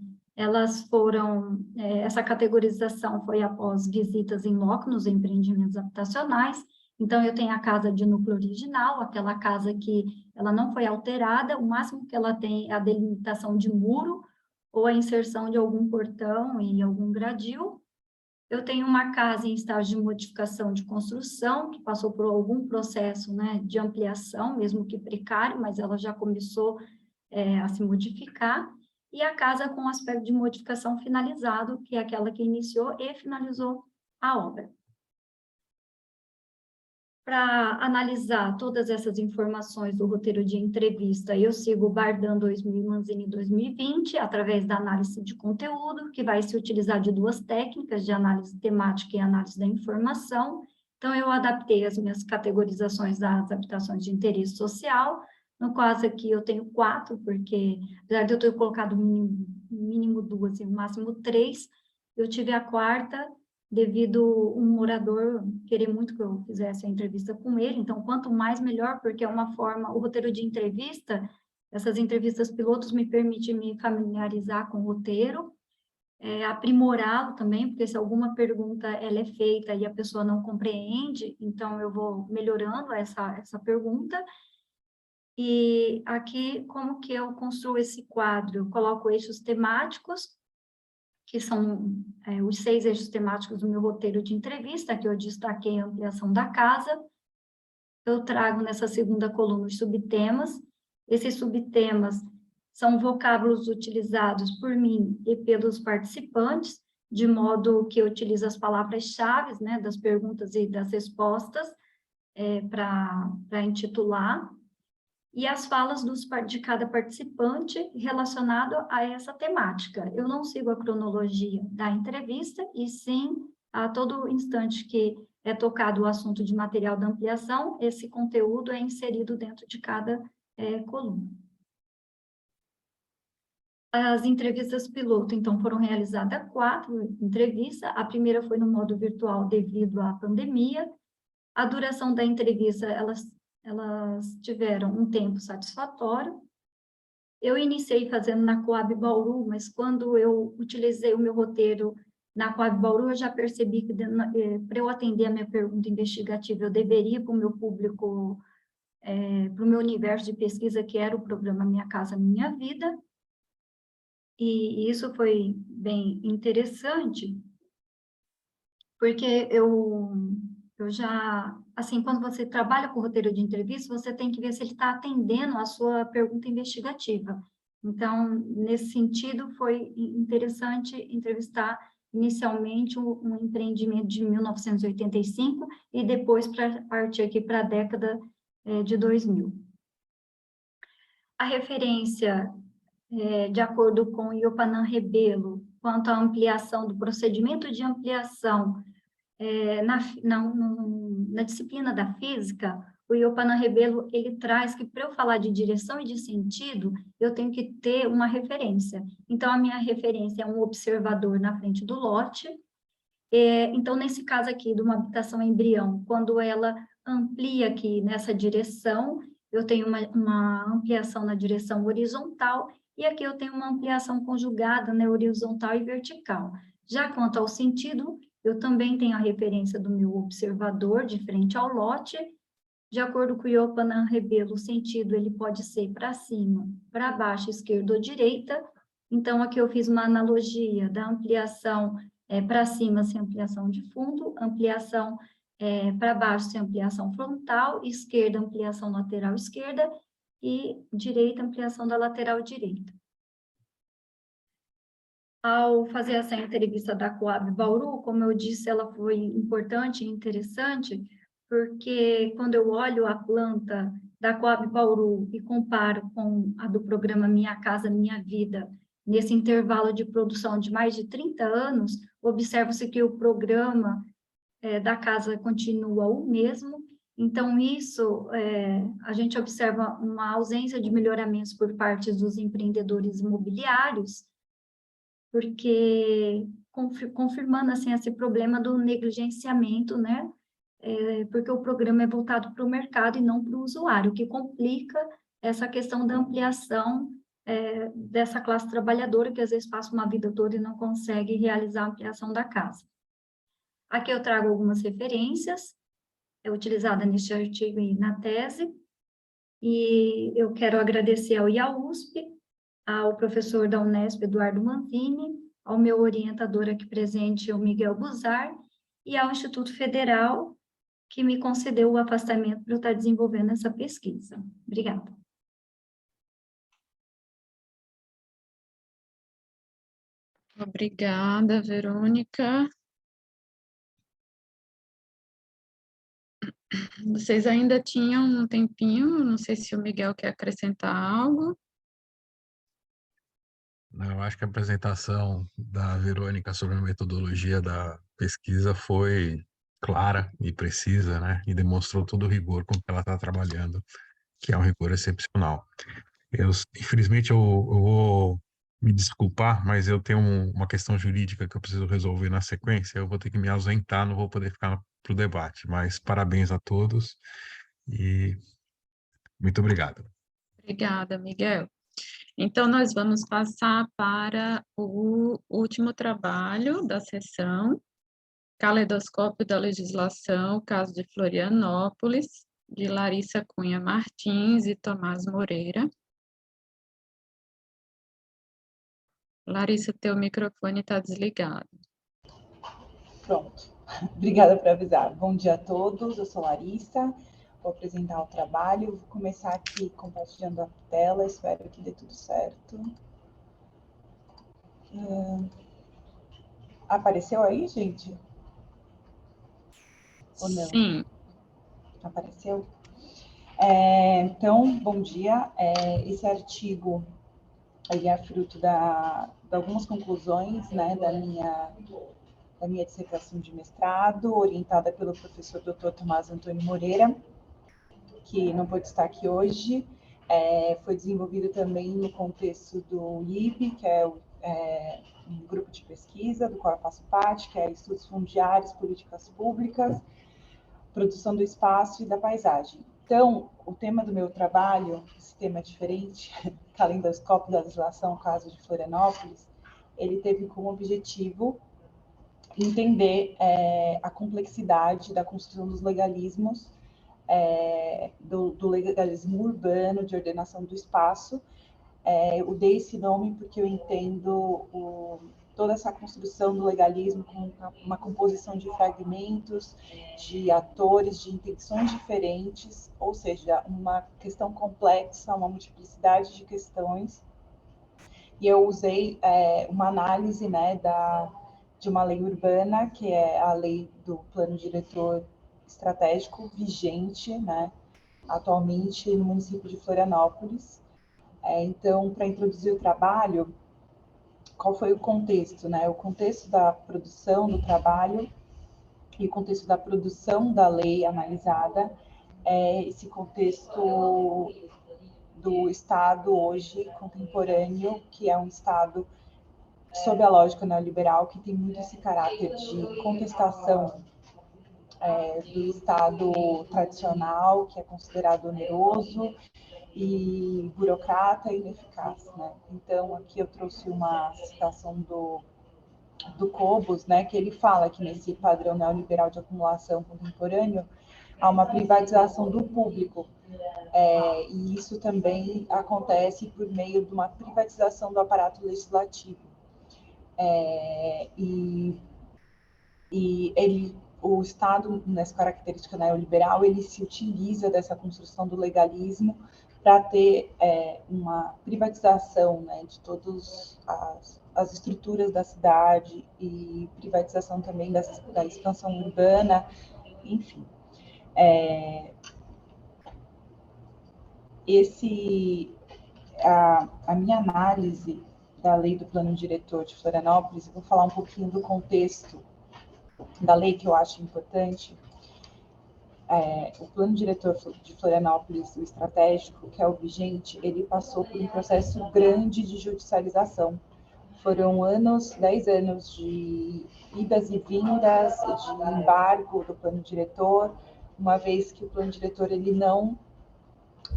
essa categorização foi após visitas em loco nos empreendimentos habitacionais. Então, eu tenho a casa de núcleo original, aquela casa que ela não foi alterada, o máximo que ela tem é a delimitação de muro ou a inserção de algum portão e algum gradil. Eu tenho uma casa em estágio de modificação de construção, que passou por algum processo, né, de ampliação, mesmo que precário, mas ela já começou a se modificar, e a casa com aspecto de modificação finalizado, que é aquela que iniciou e finalizou a obra. Para analisar todas essas informações do roteiro de entrevista, eu sigo o Bardan 2000 e Manzini 2020, através da análise de conteúdo, que vai se utilizar de 2 técnicas, de análise temática e análise da informação. Então, eu adaptei as minhas categorizações das habitações de interesse social. No caso aqui, eu tenho 4, porque, apesar de eu ter colocado mínimo 2 e o máximo 3, eu tive a 4ª, devido um morador querer muito que eu fizesse a entrevista com ele, então, quanto mais, melhor, porque é uma forma, o roteiro de entrevista, essas entrevistas pilotos me permitem me familiarizar com o roteiro, aprimorá-lo também, porque se alguma pergunta ela é feita e a pessoa não compreende, então eu vou melhorando essa pergunta. E aqui, como que eu construo esse quadro? Eu coloco eixos temáticos, que são os 6 eixos temáticos do meu roteiro de entrevista, que eu destaquei a ampliação da casa. Eu trago nessa segunda coluna os subtemas. Esses subtemas são vocábulos utilizados por mim e pelos participantes, de modo que eu utilizo as palavras-chave, né, das perguntas e das respostas, para intitular, e as falas de cada participante relacionado a essa temática. Eu não sigo a cronologia da entrevista, e sim, a todo instante que é tocado o assunto de material da ampliação, esse conteúdo é inserido dentro de cada coluna. As entrevistas piloto, então, foram realizadas 4 entrevistas. A primeira foi no modo virtual devido à pandemia. A duração da entrevista, elas tiveram um tempo satisfatório. Eu iniciei fazendo na Coab Bauru, mas quando eu utilizei o meu roteiro na Coab Bauru, eu já percebi que para eu atender a minha pergunta investigativa, eu deveria para o meu público, para o meu universo de pesquisa, que era o programa Minha Casa Minha Vida. E isso foi bem interessante, porque eu já, assim, quando você trabalha com roteiro de entrevista, você tem que ver se ele está atendendo a sua pergunta investigativa. Então, nesse sentido, foi interessante entrevistar inicialmente um empreendimento de 1985 e depois para partir aqui para a década de 2000. A referência, de acordo com Iopanã Rebelo, quanto à ampliação do procedimento de ampliação na disciplina da física, o Iopanã Rebelo, ele traz que, para eu falar de direção e de sentido, eu tenho que ter uma referência. Então, a minha referência é um observador na frente do lote. Então, nesse caso aqui, de uma habitação embrião, quando ela amplia aqui nessa direção, eu tenho uma ampliação na direção horizontal, e aqui eu tenho uma ampliação conjugada, né, horizontal e vertical. Já quanto ao sentido, eu também tenho a referência do meu observador de frente ao lote. De acordo com o Iopanã Rebelo, o sentido ele pode ser para cima, para baixo, esquerda ou direita. Então, aqui eu fiz uma analogia da ampliação para cima sem ampliação de fundo, ampliação para baixo sem ampliação frontal, esquerda, ampliação lateral esquerda, e direita, ampliação da lateral direita. Ao fazer essa entrevista da Coab Bauru, como eu disse, ela foi importante e interessante, porque quando eu olho a planta da Coab Bauru e comparo com a do programa Minha Casa Minha Vida, nesse intervalo de produção de mais de 30 anos, observa-se que o programa da casa continua o mesmo. Então, isso, a gente observa uma ausência de melhoramentos por parte dos empreendedores imobiliários, porque confirmando, assim, esse problema do negligenciamento, né? Porque o programa é voltado para o mercado e não para o usuário, o que complica essa questão da ampliação dessa classe trabalhadora, que às vezes passa uma vida toda e não consegue realizar a ampliação da casa. Aqui eu trago algumas referências, utilizadas neste artigo e na tese, e eu quero agradecer ao IAUSP, ao professor da Unesp, Eduardo Manzini, ao meu orientador aqui presente, o Miguel Buzar, e ao Instituto Federal, que me concedeu o afastamento para eu estar desenvolvendo essa pesquisa. Obrigada. Obrigada, Verônica. Vocês ainda tinham um tempinho, não sei se o Miguel quer acrescentar algo. Eu acho que a apresentação da Verônica sobre a metodologia da pesquisa foi clara e precisa, né? E demonstrou todo o rigor com que ela está trabalhando, que é um rigor excepcional. Infelizmente, eu vou me desculpar, mas eu tenho uma questão jurídica que eu preciso resolver na sequência, eu vou ter que me ausentar, não vou poder ficar para o debate, mas parabéns a todos e muito obrigado. Obrigada, Miguel. Então, nós vamos passar para o último trabalho da sessão, Caleidoscópio da Legislação, caso de Florianópolis, de Larissa Cunha Martins e Tomás Moreira. Larissa, teu microfone está desligado. Pronto. Obrigada por avisar. Bom dia a todos, eu sou Larissa, vou apresentar o trabalho, vou começar aqui compartilhando a tela, espero que dê tudo certo. Apareceu aí, gente? Ou não? Sim. Apareceu? Então, bom dia. Esse artigo ele é fruto de algumas conclusões, né, da minha dissertação de mestrado, orientada pelo professor Dr. Tomás Antônio Moreira, que não pôde estar aqui hoje. Foi desenvolvido também no contexto do IB, que é um grupo de pesquisa do qual eu faço parte, que é Estudos Fundiários, Políticas Públicas, Produção do Espaço e da Paisagem. Então, o tema do meu trabalho, esse tema é diferente, Caleidoscópio da Legislação, caso de Florianópolis, ele teve como objetivo entender a complexidade da construção dos legalismos, do legalismo urbano, de ordenação do espaço. Eu dei esse nome porque eu entendo toda essa construção do legalismo como uma composição de fragmentos, de atores, de intenções diferentes, ou seja, uma questão complexa, uma multiplicidade de questões. E eu usei uma análise, né, de uma lei urbana, que é a lei do Plano Diretor Estratégico vigente, né, atualmente no município de Florianópolis. Então, para introduzir o trabalho, qual foi o contexto, né? O contexto da produção do trabalho e o contexto da produção da lei analisada é esse contexto do Estado hoje contemporâneo, que é um Estado sob a lógica neoliberal, que tem muito esse caráter de contestação do Estado tradicional, que é considerado oneroso e burocrata e ineficaz, né? Então, aqui eu trouxe uma citação do Cobos, né, que ele fala que nesse padrão neoliberal de acumulação contemporâneo há uma privatização do público, e isso também acontece por meio de uma privatização do aparato legislativo. E o Estado, nessa característica neoliberal, ele se utiliza dessa construção do legalismo para ter uma privatização, né, de todas as estruturas da cidade e privatização também da expansão urbana, enfim. A minha análise da lei do Plano Diretor de Florianópolis, eu vou falar um pouquinho do contexto da lei que eu acho importante. O Plano Diretor de Florianópolis, o estratégico, que é o vigente, ele passou por um processo grande de judicialização. Foram 10 anos de idas e vindas, de embargo do Plano Diretor, uma vez que o Plano Diretor ele não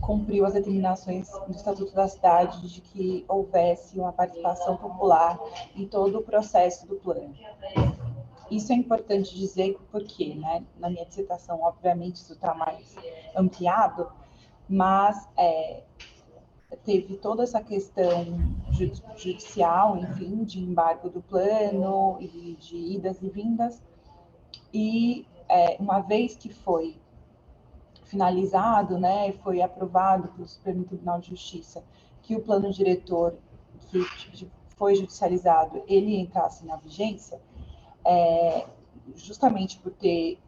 cumpriu as determinações do Estatuto da Cidade de que houvesse uma participação popular em todo o processo do plano. Isso é importante dizer porque, né, na minha dissertação, obviamente, isso está mais ampliado, mas teve toda essa questão judicial, enfim, de embargo do plano e de idas e vindas, e uma vez que foi finalizado, né, foi aprovado pelo Supremo Tribunal de Justiça que o plano diretor que foi judicializado, ele entrasse na vigência, justamente por ter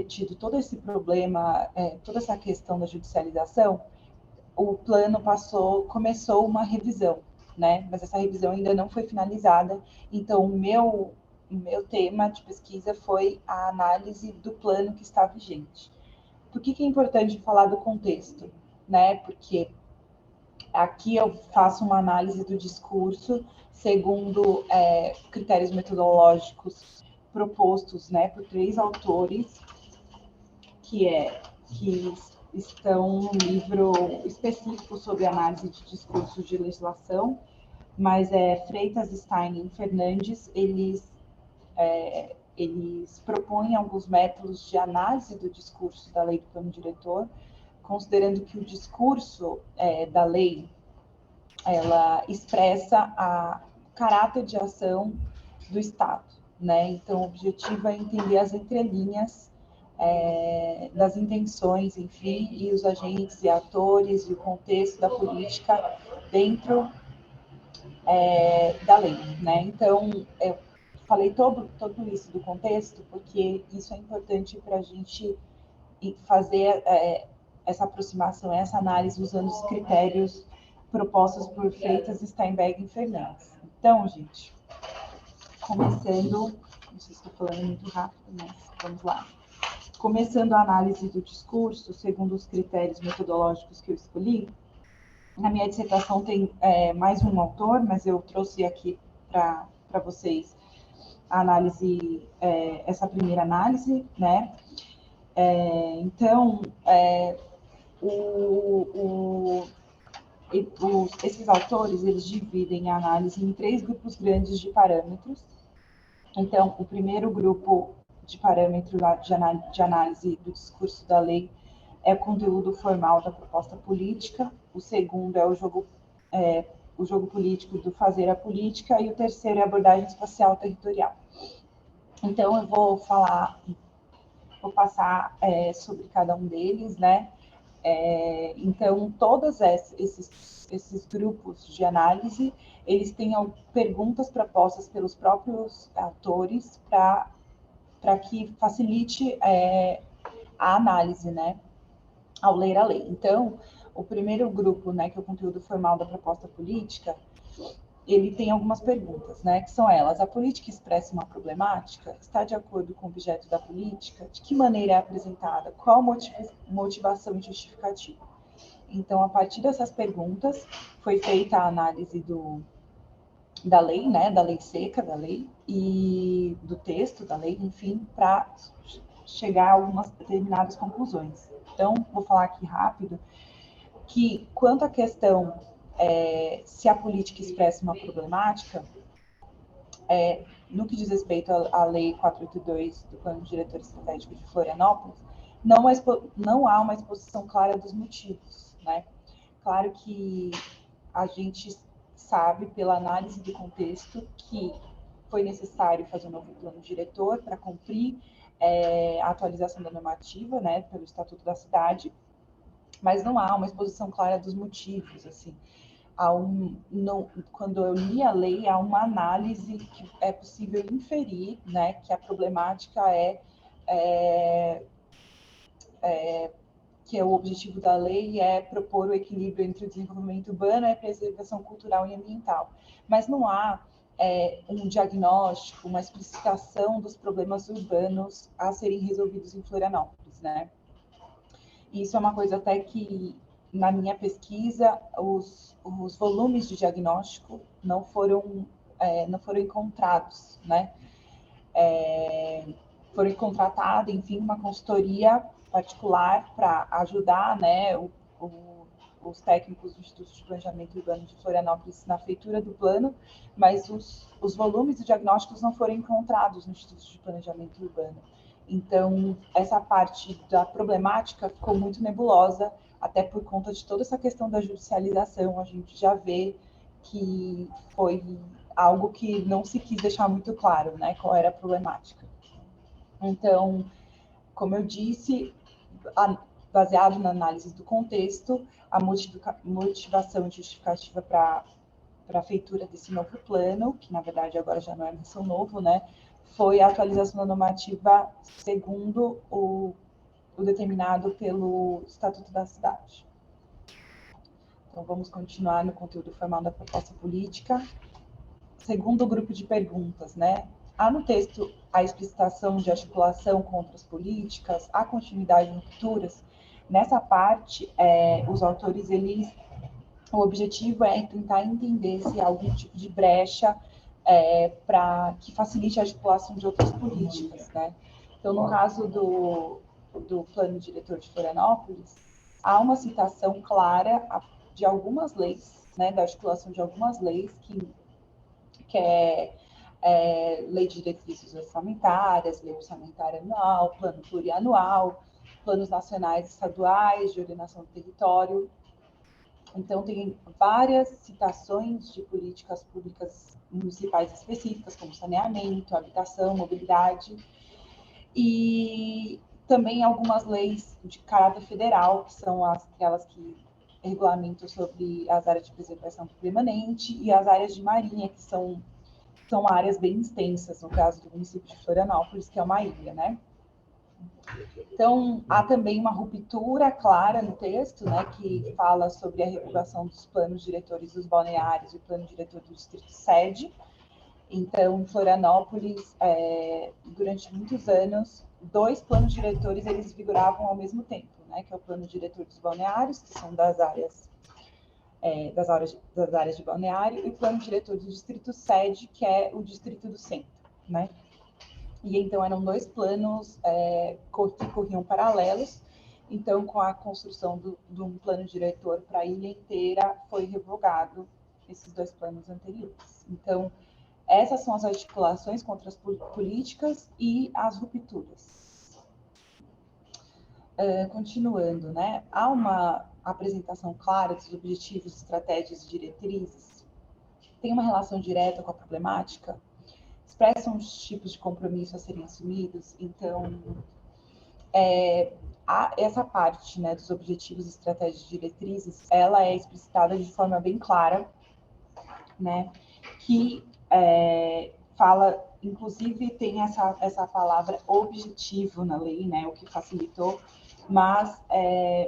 tido todo esse problema, toda essa questão da judicialização, o plano começou uma revisão, né? Mas essa revisão ainda não foi finalizada. Então, o meu tema de pesquisa foi a análise do plano que está vigente. Por que é importante falar do contexto, né? Porque aqui eu faço uma análise do discurso segundo critérios metodológicos propostos, né, por 3 autores, que estão no livro específico sobre análise de discurso de legislação, mas Freitas, Stein e Fernandes, eles propõem alguns métodos de análise do discurso da lei do plano diretor, considerando que o discurso da lei, ela expressa o caráter de ação do Estado, né? Então, o objetivo é entender as entrelinhas das intenções, enfim, e os agentes e atores e o contexto da política dentro da lei, né? Então, eu falei todo isso do contexto porque isso é importante para a gente fazer essa aproximação, essa análise usando os critérios propostos por Freitas, Steinberg e Fernandes. Então, gente, começando, não sei se estou falando muito rápido, mas vamos lá. Começando a análise do discurso, segundo os critérios metodológicos que eu escolhi, na minha dissertação tem mais um autor, mas eu trouxe aqui para vocês a análise, essa primeira análise, né? Então, esses autores, eles dividem a análise em 3 grupos grandes de parâmetros. Então, o primeiro grupo de parâmetros de análise do discurso da lei é o conteúdo formal da proposta política, o segundo é o jogo político do fazer a política, e o terceiro é a abordagem espacial territorial. Então, eu vou passar sobre cada um deles, né? Então, todos esses grupos de análise, eles têm perguntas propostas pelos próprios atores para que facilite a análise, né, ao ler a lei. Então, o primeiro grupo, né, que é o conteúdo formal da proposta política, ele tem algumas perguntas, né, que são elas: a política expressa uma problemática? Está de acordo com o objeto da política? De que maneira é apresentada? Qual motivação e justificativa? Então, a partir dessas perguntas, foi feita a análise da lei, né, da lei seca, da lei, e do texto da lei, enfim, para chegar a algumas determinadas conclusões. Então, vou falar aqui rápido que, quanto à questão se a política expressa uma problemática, no que diz respeito à Lei 482 do Plano Diretor Estratégico de Florianópolis, não há uma exposição clara dos motivos, né? Claro que a gente sabe, pela análise do contexto, que foi necessário fazer um novo plano diretor para cumprir a atualização da normativa, né, pelo Estatuto da Cidade, mas não há uma exposição clara dos motivos, assim. Quando eu li a lei, há uma análise que é possível inferir, né, que a problemática que o objetivo da lei é propor o equilíbrio entre o desenvolvimento urbano e a preservação cultural e ambiental. Mas não há um diagnóstico, uma explicitação dos problemas urbanos a serem resolvidos em Florianópolis, né? Isso é uma coisa até que, na minha pesquisa, os volumes de diagnóstico não foram encontrados, né? Foi contratada, enfim, uma consultoria particular para ajudar, né, os técnicos do Instituto de Planejamento Urbano de Florianópolis na feitura do plano, mas os volumes de diagnósticos não foram encontrados no Instituto de Planejamento Urbano. Então, essa parte da problemática ficou muito nebulosa, até por conta de toda essa questão da judicialização. A gente já vê que foi algo que não se quis deixar muito claro, né, qual era a problemática. Então, como eu disse, baseado na análise do contexto, a motivação e justificativa para a feitura desse novo plano, que na verdade agora já não é mais tão novo, né, foi a atualização da normativa segundo o determinado pelo Estatuto da Cidade. Então, vamos continuar no conteúdo formal da proposta política. Segundo grupo de perguntas, né? Há no texto a explicitação de articulação com outras políticas, há continuidade em rupturas. Nessa parte, os autores, o objetivo é tentar entender se há algum tipo de brecha para que facilite a articulação de outras políticas, né? Então, no caso do Plano Diretor de Florianópolis, há uma citação clara de algumas leis, né, da articulação de algumas leis que é Lei de Diretrizes Orçamentárias, Lei Orçamentária Anual, Plano Plurianual, Planos Nacionais e Estaduais de Ordenação do Território. Então, tem várias citações de políticas públicas municipais específicas, como saneamento, habitação, mobilidade, e também algumas leis de caráter federal, que são aquelas que regulamentam sobre as áreas de preservação permanente e as áreas de marinha, que são áreas bem extensas, no caso do município de Florianópolis, que é uma ilha, né? Então, há também uma ruptura clara no texto, né, que fala sobre a revogação dos planos diretores dos balneários e o plano diretor do distrito sede. Então, em Florianópolis, durante muitos anos, 2 planos diretores eles vigoravam ao mesmo tempo, né, que é o plano diretor dos balneários, que são das áreas de balneário, e o plano diretor do distrito sede, que é o distrito do centro, né? E então eram 2 planos que corriam paralelos. Então, com a construção de um plano diretor para a ilha inteira, foi revogado esses 2 planos anteriores. Então, essas são as articulações contra as políticas e as rupturas. Continuando, né? Há uma apresentação clara dos objetivos, estratégias e diretrizes? Tem uma relação direta com a problemática? Expressam os tipos de compromisso a serem assumidos? Então, essa parte, né, dos objetivos, estratégias e diretrizes, ela é explicitada de forma bem clara, né, que fala, inclusive tem essa palavra objetivo na lei, né, o que facilitou, mas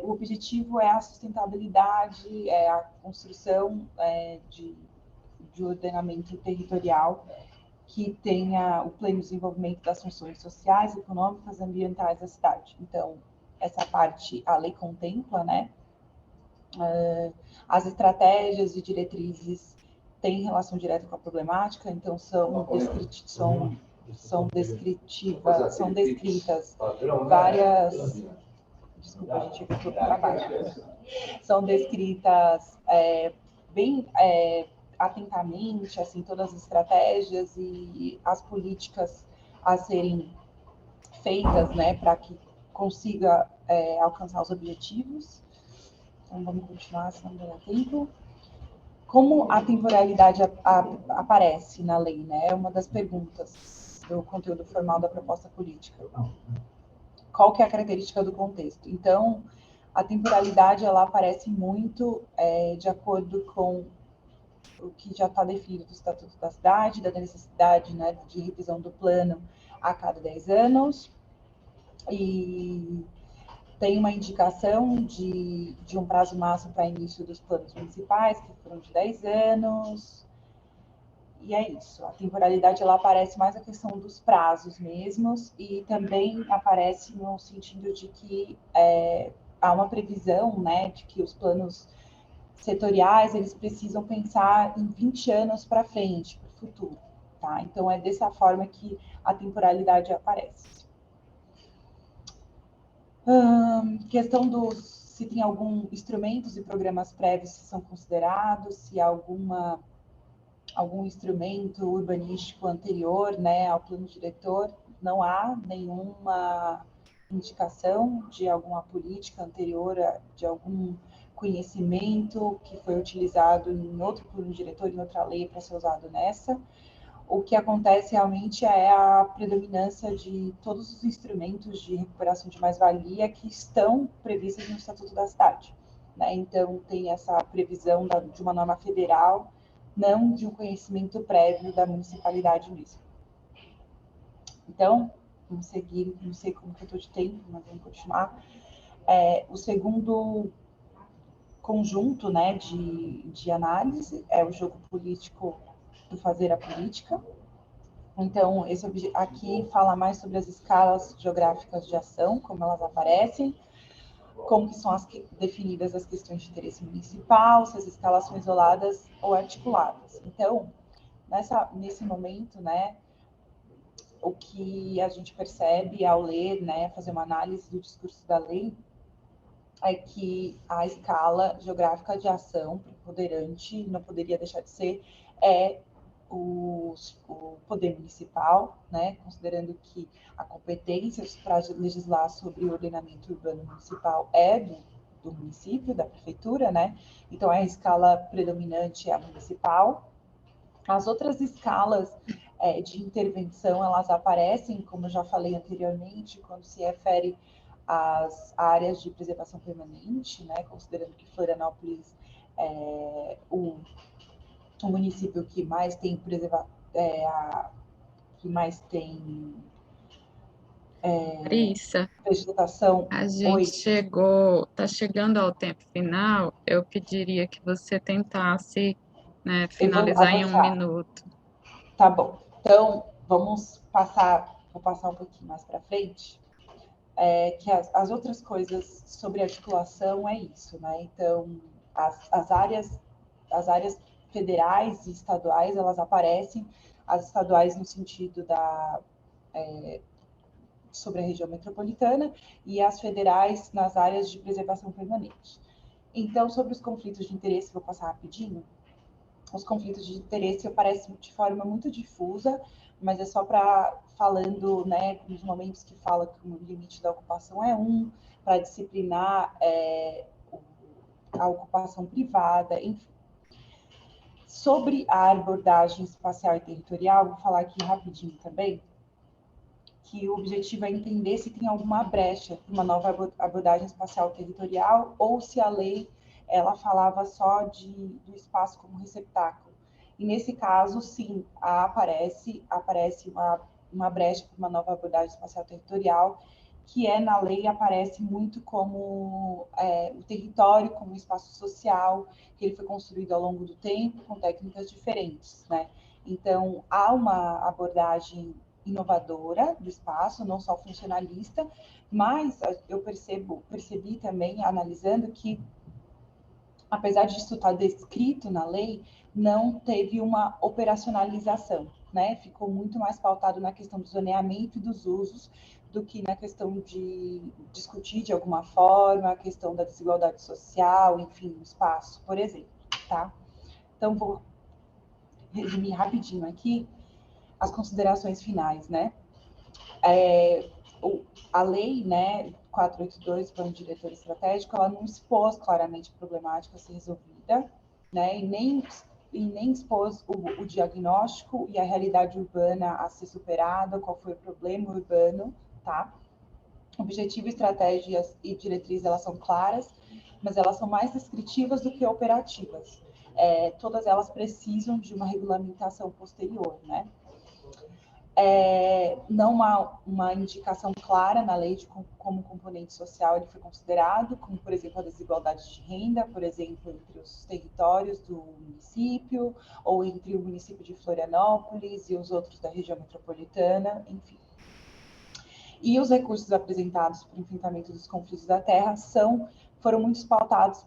o objetivo é a sustentabilidade, é a construção de ordenamento territorial que tenha o pleno desenvolvimento das funções sociais, econômicas e ambientais da cidade. Então, essa parte a lei contempla, né? As estratégias e diretrizes têm relação direta com a problemática, então são descritas várias... Desculpa, a gente ficou para baixo. São descritas bem atentamente, assim, todas as estratégias e as políticas a serem feitas, né, para que consiga alcançar os objetivos. Então, vamos continuar, senão não dá tempo. Como a temporalidade aparece na lei, né? É uma das perguntas do conteúdo formal da proposta política. Qual que é a característica do contexto? Então, a temporalidade, ela aparece muito de acordo com o que já está definido do Estatuto da Cidade, da necessidade, né, de revisão do plano a cada 10 anos, e tem uma indicação de um prazo máximo para início dos planos municipais, que foram de 10 anos, e é isso. A temporalidade, ela aparece mais na questão dos prazos mesmos, e também aparece no sentido de que há uma previsão, né, de que os planos setoriais, eles precisam pensar em 20 anos para frente, para o futuro, tá? Então, é dessa forma que a temporalidade aparece. Questão se tem algum instrumentos e programas prévios que são considerados, se há algum instrumento urbanístico anterior, né, ao plano diretor. Não há nenhuma indicação de alguma política anterior, de algum conhecimento que foi utilizado em outro plano diretor, em outra lei, para ser usado nessa. O que acontece realmente é a predominância de todos os instrumentos de recuperação de mais-valia que estão previstos no Estatuto da Cidade, né? Então, tem essa previsão de uma norma federal, não de um conhecimento prévio da municipalidade mesmo. Então, vamos seguir, não sei como que eu estou de tempo, mas vamos continuar. O segundo conjunto, né, de análise é o jogo político do fazer a política. Então, esse aqui fala mais sobre as escalas geográficas de ação, como elas aparecem, como que são definidas as questões de interesse municipal, se as escalas são isoladas ou articuladas. Então, nesse momento, né, o que a gente percebe ao ler, né, fazer uma análise do discurso da lei, é que a escala geográfica de ação preponderante, não poderia deixar de ser, o poder municipal, né, considerando que a competência para legislar sobre o ordenamento urbano municipal é do município, da prefeitura, né, então a escala predominante é a municipal. As outras escalas de intervenção, elas aparecem, como eu já falei anteriormente, quando se refere às áreas de preservação permanente, né, considerando que Florianópolis é o município que mais tem Larissa, vegetação. a gente está chegando ao tempo final. Eu pediria que você tentasse, né, finalizar em 1 minuto. Tá bom. Então, vou passar um pouquinho mais para frente. Que as outras coisas sobre articulação é isso, né? Então, as áreas federais e estaduais, elas aparecem, as estaduais no sentido sobre a região metropolitana e as federais nas áreas de preservação permanente. Então, sobre os conflitos de interesse, vou passar rapidinho. Os conflitos de interesse aparecem de forma muito difusa, mas é só para falando, né, nos momentos que fala que o limite da ocupação é 1, para disciplinar a ocupação privada, enfim. Sobre a abordagem espacial e territorial, vou falar aqui rapidinho também. que o objetivo é entender se tem alguma brecha para uma nova abordagem espacial territorial ou se a lei ela falava só do espaço como receptáculo. E nesse caso, sim, aparece uma brecha para uma nova abordagem espacial territorial, que na lei aparece muito como o território, como um espaço social, que ele foi construído ao longo do tempo com técnicas diferentes, né? Então, há uma abordagem inovadora do espaço, não só funcionalista, mas eu percebi também, analisando, que, apesar disso estar descrito na lei, não teve uma operacionalização, né? Ficou muito mais pautado na questão do zoneamento e dos usos, do que na questão de discutir de alguma forma a questão da desigualdade social, enfim, no espaço, por exemplo, tá? Então, vou resumir rapidinho aqui as considerações finais, né? A lei, né, 482, Plano Diretor Estratégico, ela não expôs claramente a problemática a ser resolvida, né, e nem expôs o diagnóstico e a realidade urbana a ser superada, qual foi o problema urbano, tá? Objetivo, estratégias e diretrizes, elas são claras, mas elas são mais descritivas do que operativas. Todas elas precisam de uma regulamentação posterior, né? Não há uma indicação clara na lei de como componente social ele foi considerado, como, por exemplo, a desigualdade de renda, por exemplo, entre os territórios do município, ou entre o município de Florianópolis e os outros da região metropolitana, enfim. E os recursos apresentados para o enfrentamento dos conflitos da terra foram muito pautados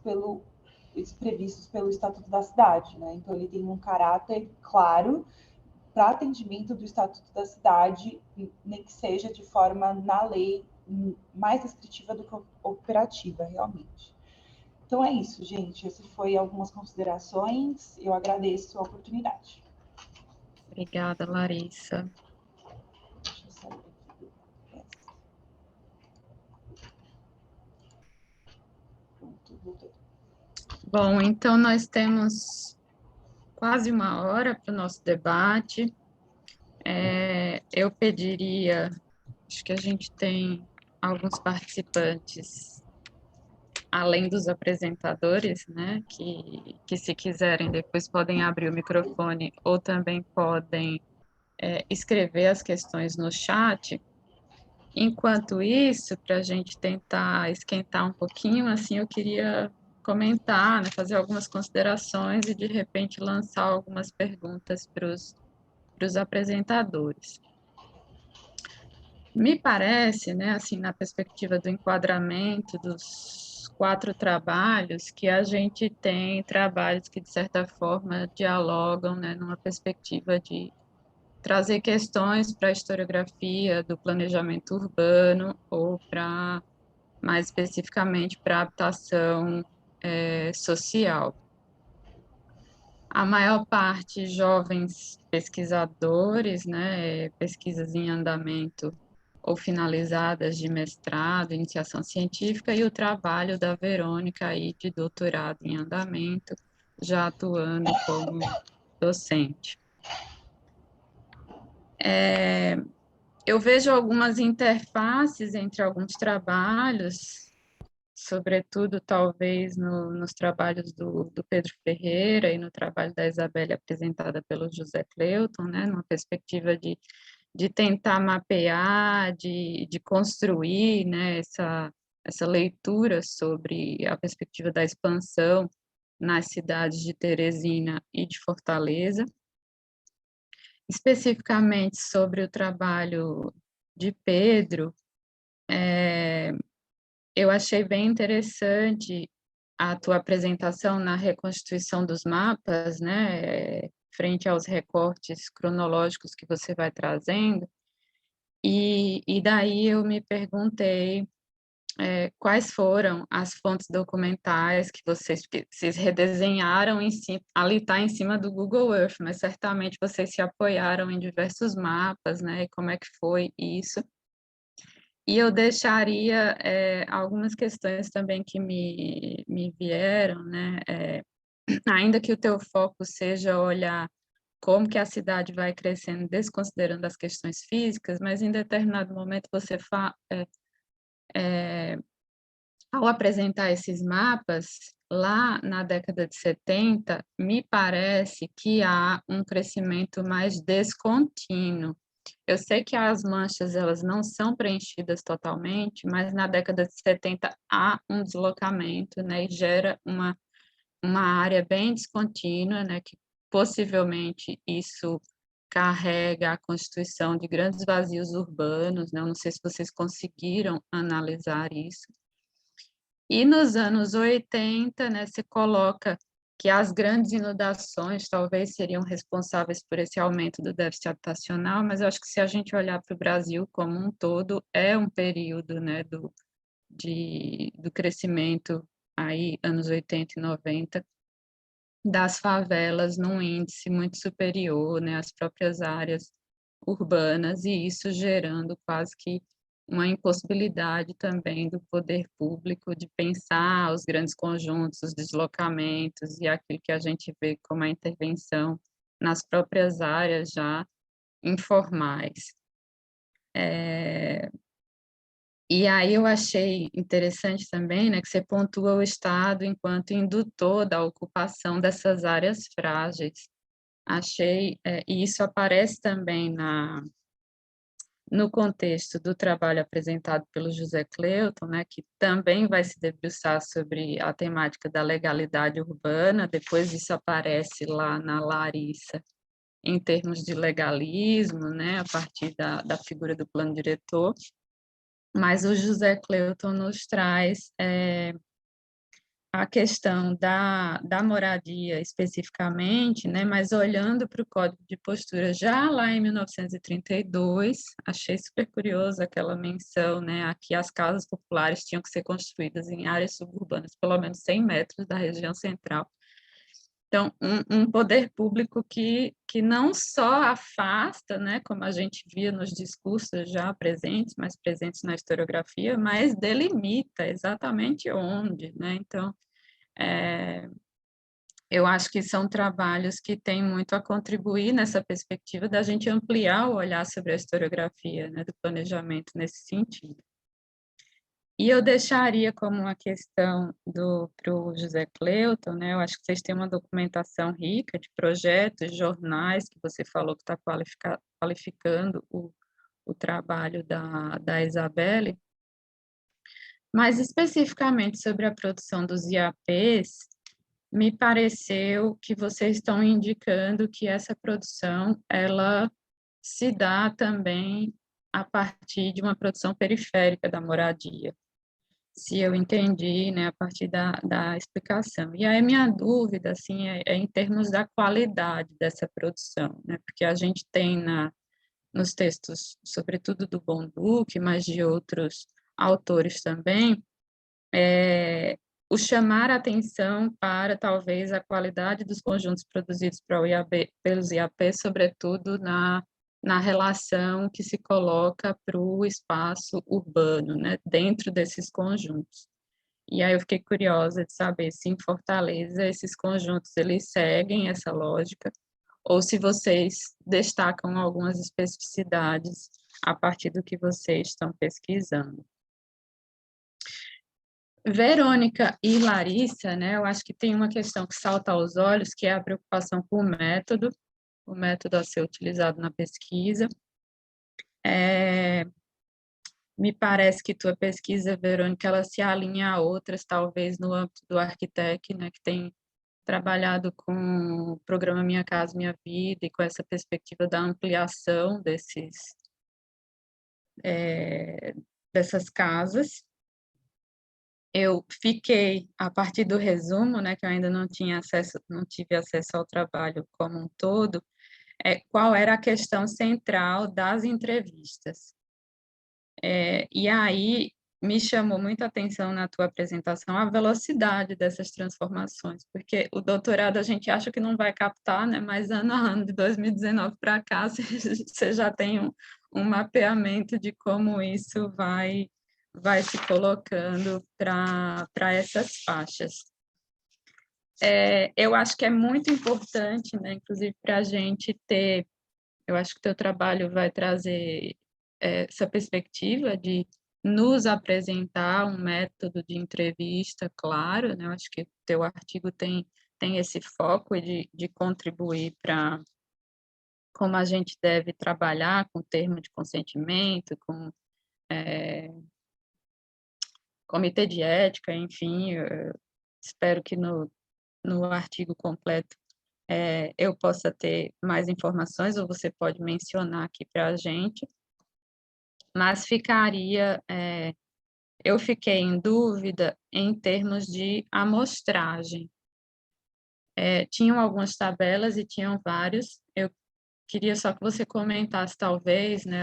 previstos pelo Estatuto da Cidade, né? Então, ele tem um caráter claro para atendimento do Estatuto da Cidade, nem que seja de forma, na lei, mais descritiva do que operativa, realmente. Então é isso, gente. Essas foram algumas considerações. Eu agradeço a oportunidade. Obrigada, Larissa. Deixa eu sair aqui. Pronto, voltei. Bom, então nós temos quase 1 hora para o nosso debate. Eu pediria, acho que a gente tem alguns participantes, além dos apresentadores, né, que se quiserem depois podem abrir o microfone ou também podem escrever as questões no chat. Enquanto isso, para a gente tentar esquentar um pouquinho, assim, eu queria comentar, né, fazer algumas considerações e, de repente, lançar algumas perguntas para os apresentadores. Me parece, né, assim, na perspectiva do enquadramento dos 4 trabalhos, que a gente tem trabalhos que, de certa forma, dialogam, né, numa perspectiva de trazer questões para a historiografia do planejamento urbano ou para, mais especificamente, para a habitação social. A maior parte jovens pesquisadores, né, pesquisas em andamento ou finalizadas de mestrado, iniciação científica, e o trabalho da Verônica aí de doutorado em andamento, já atuando como docente. Eu vejo algumas interfaces entre alguns trabalhos, sobretudo, talvez, nos trabalhos do Pedro Ferreira e no trabalho da Isabelle apresentada pelo José Cleuton, né, numa perspectiva de tentar mapear, de construir, né, essa leitura sobre a perspectiva da expansão nas cidades de Teresina e de Fortaleza. Especificamente sobre o trabalho de Pedro, eu achei bem interessante a tua apresentação na reconstituição dos mapas, né, frente aos recortes cronológicos que você vai trazendo, e daí eu me perguntei quais foram as fontes documentais que vocês redesenharam ali está em cima do Google Earth, mas certamente vocês se apoiaram em diversos mapas, né? E como é que foi isso? E eu deixaria algumas questões também que me vieram, né? Ainda que o teu foco seja olhar como que a cidade vai crescendo desconsiderando as questões físicas, mas em determinado momento você ao apresentar esses mapas, lá na década de 70, me parece que há um crescimento mais descontínuo. Eu sei que as manchas elas não são preenchidas totalmente, mas na década de 70 há um deslocamento, né, e gera uma área bem descontínua, né, que possivelmente isso carrega a constituição de grandes vazios urbanos, né, eu não sei se vocês conseguiram analisar isso. E nos anos 80, né, se coloca que as grandes inundações talvez seriam responsáveis por esse aumento do déficit habitacional, mas eu acho que se a gente olhar para o Brasil como um todo, é um período, né, do crescimento, aí, anos 80 e 90, das favelas num índice muito superior, né, às próprias áreas urbanas, e isso gerando quase que uma impossibilidade também do poder público de pensar os grandes conjuntos, os deslocamentos e aquilo que a gente vê como a intervenção nas próprias áreas já informais. E aí eu achei interessante também, né, que você pontua o Estado enquanto indutor da ocupação dessas áreas frágeis. Achei, e isso aparece também no contexto do trabalho apresentado pelo José Cleuton, né, que também vai se debruçar sobre a temática da legalidade urbana, depois isso aparece lá na Larissa, em termos de legalismo, né, a partir da figura do plano diretor, mas o José Cleuton nos traz a questão da moradia especificamente, né, mas olhando para o Código de Postura já lá em 1932, achei super curioso aquela menção, né, aqui as casas populares tinham que ser construídas em áreas suburbanas, pelo menos 100 metros da região central. Então, um poder público que não só afasta, né, como a gente via nos discursos já presentes, mas presentes na historiografia, mas delimita exatamente onde, né? Então, eu acho que são trabalhos que têm muito a contribuir nessa perspectiva da gente ampliar o olhar sobre a historiografia, né, do planejamento nesse sentido. E eu deixaria como uma questão para o José Cleuton, né, eu acho que vocês têm uma documentação rica de projetos, jornais, que você falou que está qualificando o trabalho da Isabelle, mas especificamente sobre a produção dos IAPs, me pareceu que vocês estão indicando que essa produção, ela se dá também a partir de uma produção periférica da moradia, se eu entendi, né, a partir da explicação. E aí minha dúvida, assim, é em termos da qualidade dessa produção, né, porque a gente tem nos textos, sobretudo do Bonduc, mas de outros autores também, o chamar a atenção para, talvez, a qualidade dos conjuntos produzidos pelos IAP, sobretudo na relação que se coloca para o espaço urbano, né, dentro desses conjuntos. E aí eu fiquei curiosa de saber se em Fortaleza esses conjuntos eles seguem essa lógica, ou se vocês destacam algumas especificidades a partir do que vocês estão pesquisando. Verônica e Larissa, né, eu acho que tem uma questão que salta aos olhos, que é a preocupação com o método a ser utilizado na pesquisa. Me parece que tua pesquisa, Verônica, ela se alinha a outras, talvez no âmbito do Arquitec, né, que tem trabalhado com o programa Minha Casa Minha Vida e com essa perspectiva da ampliação dessas casas. Eu fiquei, a partir do resumo, né, que eu ainda não tive acesso ao trabalho como um todo, qual era a questão central das entrevistas. E aí me chamou muita atenção na tua apresentação a velocidade dessas transformações, porque o doutorado a gente acha que não vai captar, né, mas ano a ano, de 2019 para cá, você já tem um mapeamento de como isso vai se colocando para essas faixas. Eu acho que é muito importante, né, inclusive para a gente ter, eu acho que o teu trabalho vai trazer essa perspectiva de nos apresentar um método de entrevista, claro, né, eu acho que o teu artigo tem esse foco de contribuir para como a gente deve trabalhar com o termo de consentimento, com comitê de ética, enfim, espero que no artigo completo eu possa ter mais informações, ou você pode mencionar aqui para a gente, mas eu fiquei em dúvida em termos de amostragem. Tinham algumas tabelas e tinham vários, eu queria só que você comentasse, talvez, né,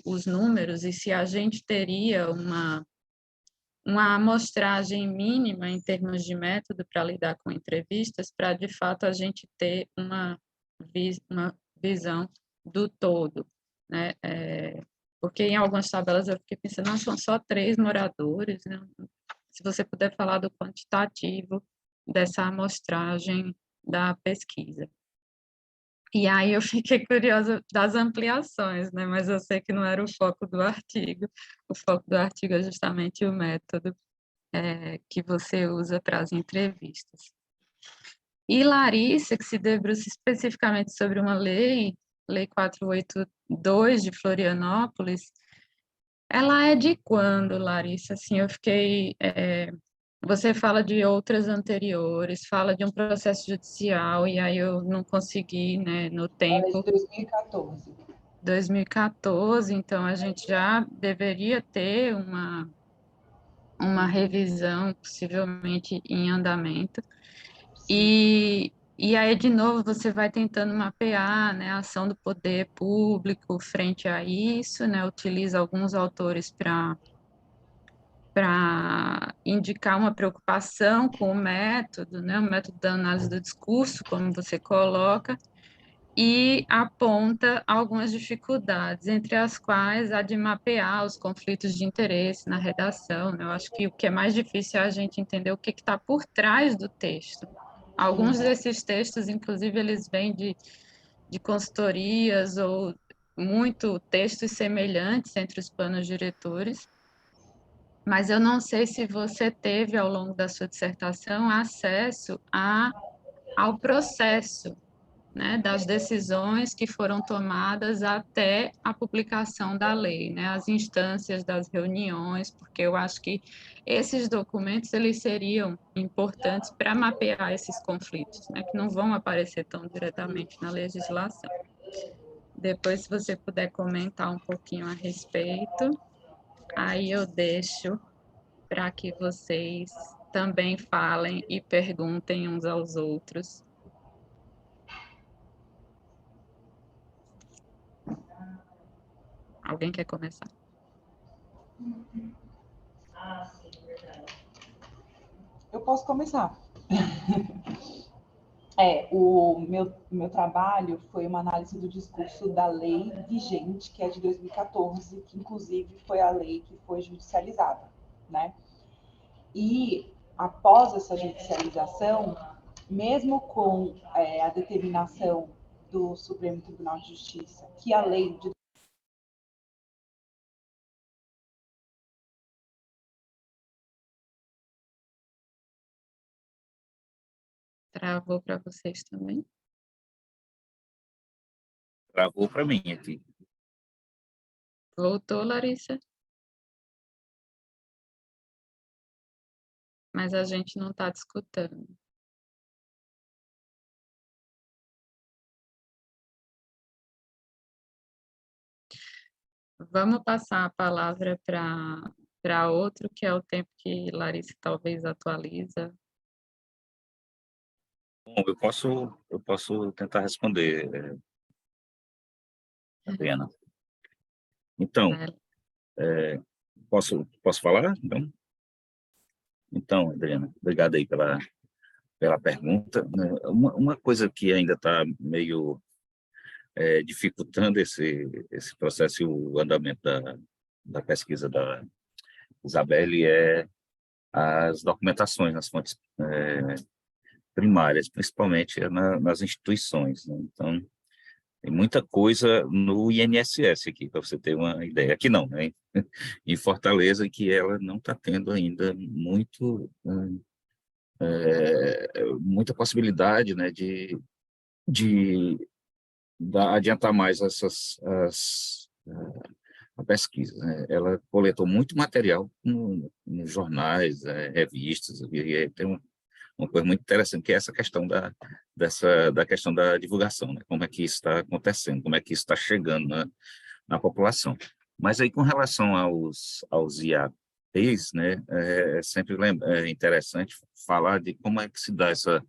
os números, e se a gente teria uma amostragem mínima em termos de método para lidar com entrevistas, para, de fato, a gente ter uma visão do todo, né? Porque em algumas tabelas eu fiquei pensando, não, são só 3 moradores, né? Se você puder falar do quantitativo dessa amostragem da pesquisa. E aí eu fiquei curiosa das ampliações, né? Mas eu sei que não era o foco do artigo. O foco do artigo é justamente o método que você usa para as entrevistas. E Larissa, que se debruça especificamente sobre uma lei 482 de Florianópolis, ela é de quando, Larissa? Assim, eu fiquei... você fala de outras anteriores, fala de um processo judicial, e aí eu não consegui, né, no tempo... Ela é de 2014. 2014, então a gente já deveria ter uma revisão, possivelmente em andamento. E aí, de novo, você vai tentando mapear, né, a ação do poder público frente a isso, né, utiliza alguns autores para indicar uma preocupação com o método, né, o método da análise do discurso, como você coloca, e aponta algumas dificuldades, entre as quais a de mapear os conflitos de interesse na redação, né? Eu acho que o que é mais difícil é a gente entender o que está por trás do texto. Alguns desses textos, inclusive, eles vêm de consultorias ou muito textos semelhantes entre os planos diretores, mas eu não sei se você teve, ao longo da sua dissertação, acesso ao processo, né, das decisões que foram tomadas até a publicação da lei, né, as instâncias das reuniões, porque eu acho que esses documentos eles seriam importantes para mapear esses conflitos, né, que não vão aparecer tão diretamente na legislação. Depois, se você puder comentar um pouquinho a respeito, aí eu deixo para que vocês também falem e perguntem uns aos outros. Alguém quer começar? Eu posso começar. O meu trabalho foi uma análise do discurso da lei vigente, que é de 2014, que inclusive foi a lei que foi judicializada, né? E após essa judicialização, mesmo com a determinação do Supremo Tribunal de Justiça, que a lei de Travou para vocês também? Travou para mim aqui. Voltou, Larissa? Mas a gente não está te escutando. Vamos passar a palavra para outro, que é o tempo que Larissa talvez atualiza. Bom, eu posso tentar responder, Adriana. Então, posso falar? Então, Adriana, obrigado aí pela pergunta. Uma coisa que ainda está meio dificultando esse processo e o andamento da pesquisa da Isabelle é as documentações nas fontes primárias, principalmente nas instituições, né? Então, tem muita coisa no INSS aqui, para você ter uma ideia. Aqui não, né? Em Fortaleza, que ela não está tendo ainda muita possibilidade, né, de adiantar mais a pesquisa, né? Ela coletou muito material nos jornais, revistas, e tem uma coisa muito interessante, que é essa questão da questão da divulgação, né? Como é que isso está acontecendo, como é que isso está chegando na população. Mas aí, com relação aos IAPs, né, é sempre interessante falar de como é que se dá essa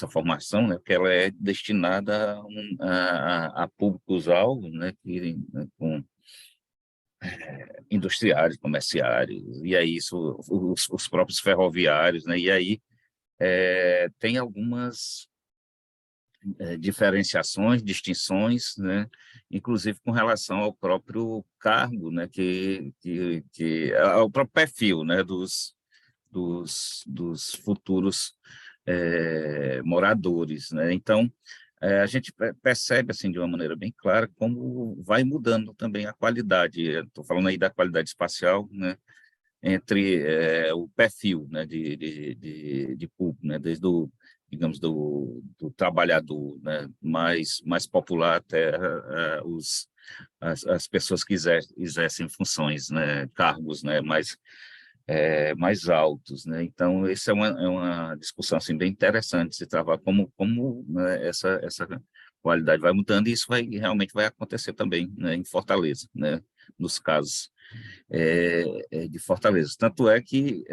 formação, né, porque ela é destinada a públicos-alvos, né, com industriários, comerciários, e aí os próprios ferroviários, né, e aí tem algumas diferenciações, distinções, né, inclusive com relação ao próprio cargo, né, ao próprio perfil, né, dos futuros moradores, né? Então, a gente percebe, assim, de uma maneira bem clara, como vai mudando também a qualidade. Estou falando aí da qualidade espacial, né? Entre o perfil, né, de público, né? Desde digamos, do trabalhador, né, mais popular até as pessoas que exercem funções, né, cargos, né, mais altos, né? Então, essa é uma discussão assim, bem interessante de se travar como né, essa qualidade vai mudando, e isso realmente vai acontecer também, né, em Fortaleza, né, nos casos de Fortaleza. Tanto é que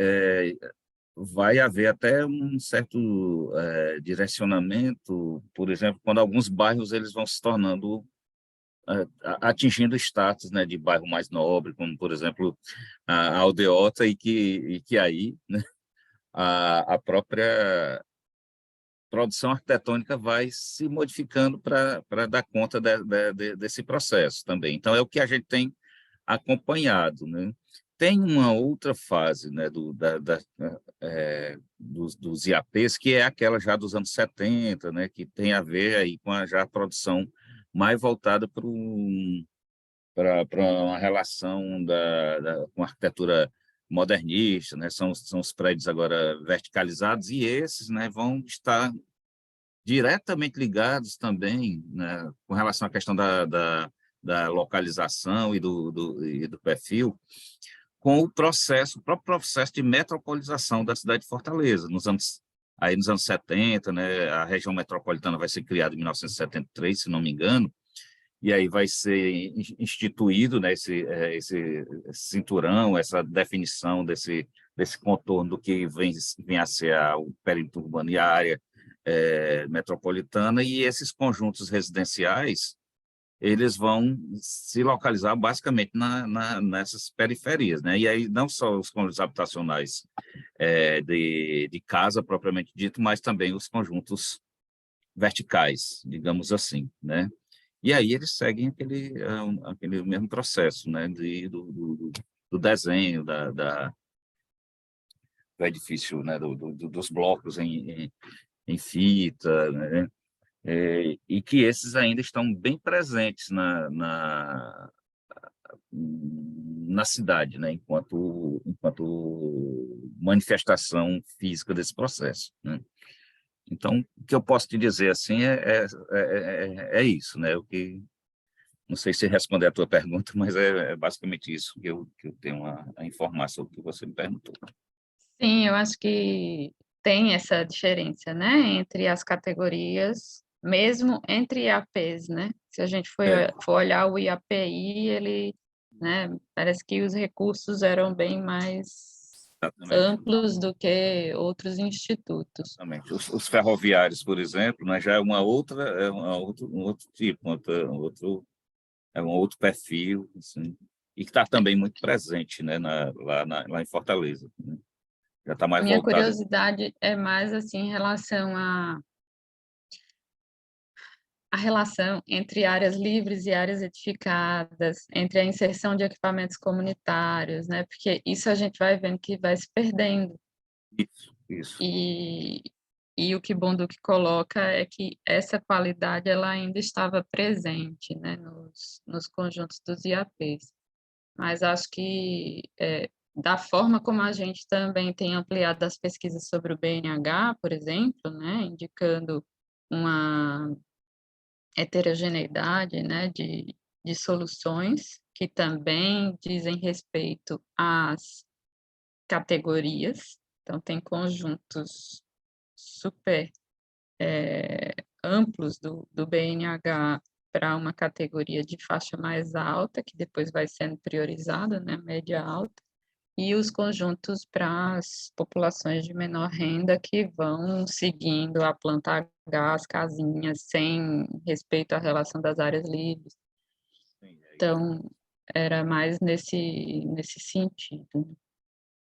vai haver até um certo direcionamento, por exemplo, quando alguns bairros eles vão se tornando atingindo status, né, de bairro mais nobre, como, por exemplo, a Aldeota, e que aí, né, a própria produção arquitetônica vai se modificando para dar conta desse processo também. Então, é o que a gente tem acompanhado, né? Tem uma outra fase, né, dos IAPs, que é aquela já dos anos 70, né, que tem a ver aí com já a produção mais voltada para uma relação com a arquitetura modernista, né? São os prédios agora verticalizados, e esses, né, vão estar diretamente ligados também, né, com relação à questão da localização e do perfil, com o próprio processo de metropolização da cidade de Fortaleza, nos anos 70, né, a região metropolitana vai ser criada em 1973, se não me engano, e aí vai ser instituído, né, esse cinturão, essa definição desse contorno do que vem a ser o perímetro urbano e a área metropolitana, e esses conjuntos residenciais eles vão se localizar basicamente nessas periferias, né? E aí não só os conjuntos habitacionais de casa propriamente dito, mas também os conjuntos verticais, digamos assim, né? E aí eles seguem aquele mesmo processo, né, do desenho do edifício, né, dos blocos em fita, né, e que esses ainda estão bem presentes na cidade, né, enquanto manifestação física desse processo, né? Então, o que eu posso te dizer assim é isso, né? O que não sei se responder a tua pergunta, mas é basicamente isso que eu tenho a informar sobre o que você me perguntou. Sim, eu acho que tem essa diferença, né, entre as categorias, mesmo entre IAPs, né? Se a gente for olhar o IAPI, ele, né, parece que os recursos eram bem mais amplos do que outros institutos. Exatamente. Os ferroviários, por exemplo, né, já é um outro tipo, um outro perfil, assim, e que está também muito presente, né, lá em Fortaleza, né? Já está mais Minha voltado. curiosidade é mais assim em relação a relação entre áreas livres e áreas edificadas, entre a inserção de equipamentos comunitários, né? Porque isso a gente vai vendo que vai se perdendo. Isso. E E o que Bonduc coloca é que essa qualidade ela ainda estava presente, né, nos conjuntos dos IAPs. Mas acho que, da forma como a gente também tem ampliado as pesquisas sobre o BNH, por exemplo, né, indicando uma heterogeneidade, né, de soluções que também dizem respeito às categorias. Então, tem conjuntos super amplos do BNH para uma categoria de faixa mais alta, que depois vai sendo priorizada, né, média alta, e os conjuntos para as populações de menor renda que vão seguindo a planta H, as casinhas, sem respeito à relação das áreas livres. Então, era mais nesse sentido, né?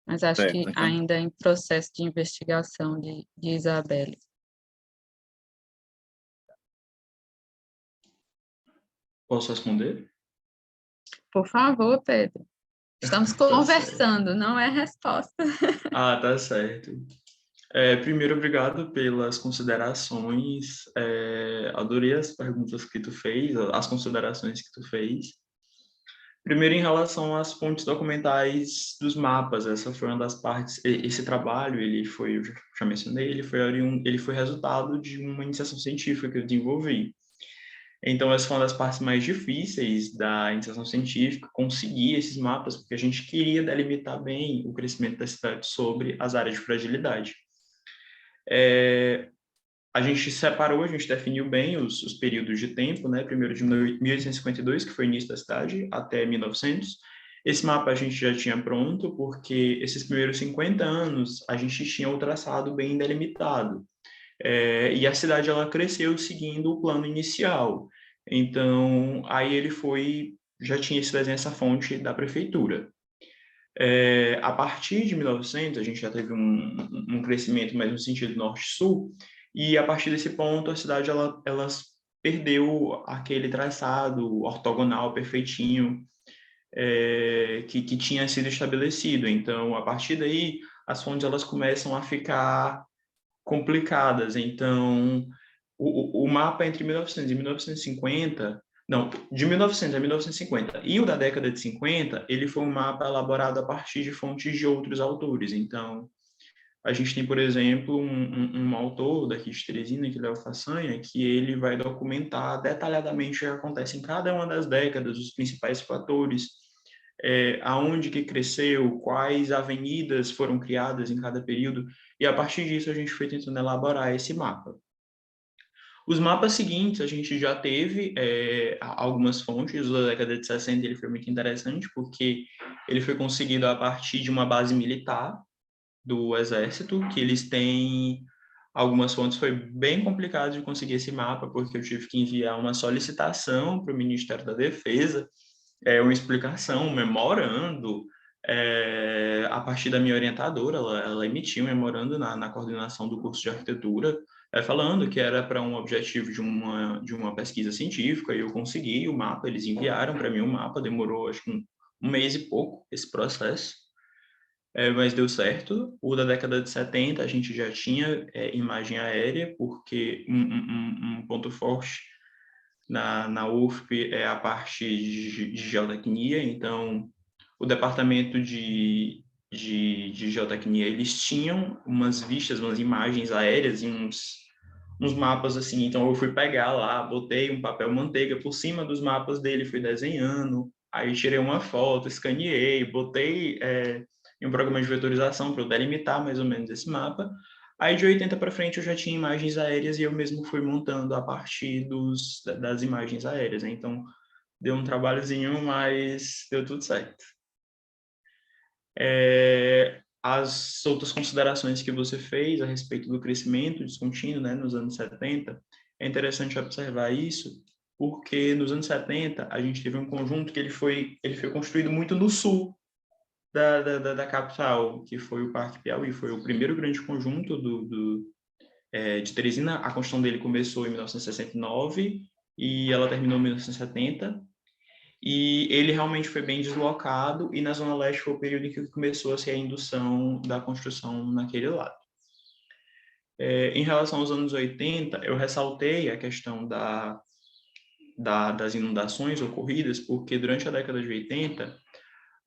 Mas acho que Então, ainda em processo de investigação de Isabelle. Posso responder? Por favor, Pedro. Estamos Tá certo. conversando, não é resposta. Ah, tá certo. Primeiro, obrigado pelas considerações. Adorei as perguntas que tu fez, as considerações que tu fez. Primeiro, em relação às fontes documentais dos mapas, essa foi uma das partes. Esse trabalho, ele foi, eu já mencionei, ele foi resultado de uma iniciação científica que eu desenvolvi. Então, essa foi uma das partes mais difíceis da iniciação científica, conseguir esses mapas, porque a gente queria delimitar bem o crescimento da cidade sobre as áreas de fragilidade. A gente separou, a gente definiu bem os períodos de tempo, né? Primeiro de 1852, que foi o início da cidade, até 1900. Esse mapa a gente já tinha pronto, porque esses primeiros 50 anos a gente tinha o traçado bem delimitado. E a cidade ela cresceu seguindo o plano inicial. Então, aí ele já tinha esse desenho, essa fonte da prefeitura. A partir de 1900, a gente já teve um crescimento mais no sentido norte-sul, e a partir desse ponto, a cidade ela perdeu aquele traçado ortogonal perfeitinho que tinha sido estabelecido. Então, a partir daí, as fontes elas começam a ficar complicadas. Então, o mapa entre 1900 e 1950, não, de 1900 a 1950 e o da década de 50, ele foi um mapa elaborado a partir de fontes de outros autores. Então, a gente tem, por exemplo, um autor daqui de Teresina, que é o Façanha, que ele vai documentar detalhadamente o que acontece em cada uma das décadas, os principais fatores, aonde que cresceu, quais avenidas foram criadas em cada período, e a partir disso a gente foi tentando elaborar esse mapa. Os mapas seguintes, a gente já teve algumas fontes. O da década de 60 ele foi muito interessante, porque ele foi conseguido a partir de uma base militar do Exército, que eles têm algumas fontes. Foi bem complicado de conseguir esse mapa, porque eu tive que enviar uma solicitação para o Ministério da Defesa, uma explicação, um memorando, a partir da minha orientadora, ela emitiu um memorando na coordenação do curso de arquitetura, falando que era para um objetivo de uma pesquisa científica, e eu consegui o mapa, eles enviaram para mim o mapa, demorou acho que um mês e pouco esse processo, mas deu certo. O da década de 70 a gente já tinha imagem aérea, porque um ponto forte na UFP é a parte de geotecnia. Então o departamento de geotecnia, eles tinham umas vistas, umas imagens aéreas e uns mapas assim. Então eu fui pegar lá, botei um papel manteiga por cima dos mapas dele, fui desenhando, aí tirei uma foto, escaneei, botei em um programa de vetorização para eu delimitar mais ou menos esse mapa. Aí de 80 para frente eu já tinha imagens aéreas e eu mesmo fui montando a partir das imagens aéreas, né? Então deu um trabalhozinho, mas deu tudo certo. As outras considerações que você fez a respeito do crescimento descontínuo, né, nos anos 70, é interessante observar isso, porque nos anos 70 a gente teve um conjunto que ele foi construído muito no sul da capital, que foi o Parque Piauí. Foi o primeiro grande conjunto de Teresina. A construção dele começou em 1969 e ela terminou em 1970. E ele realmente foi bem deslocado, e na Zona Leste foi o período em que começou a ser a indução da construção naquele lado. Em relação aos anos 80, eu ressaltei a questão das inundações ocorridas, porque durante a década de 80,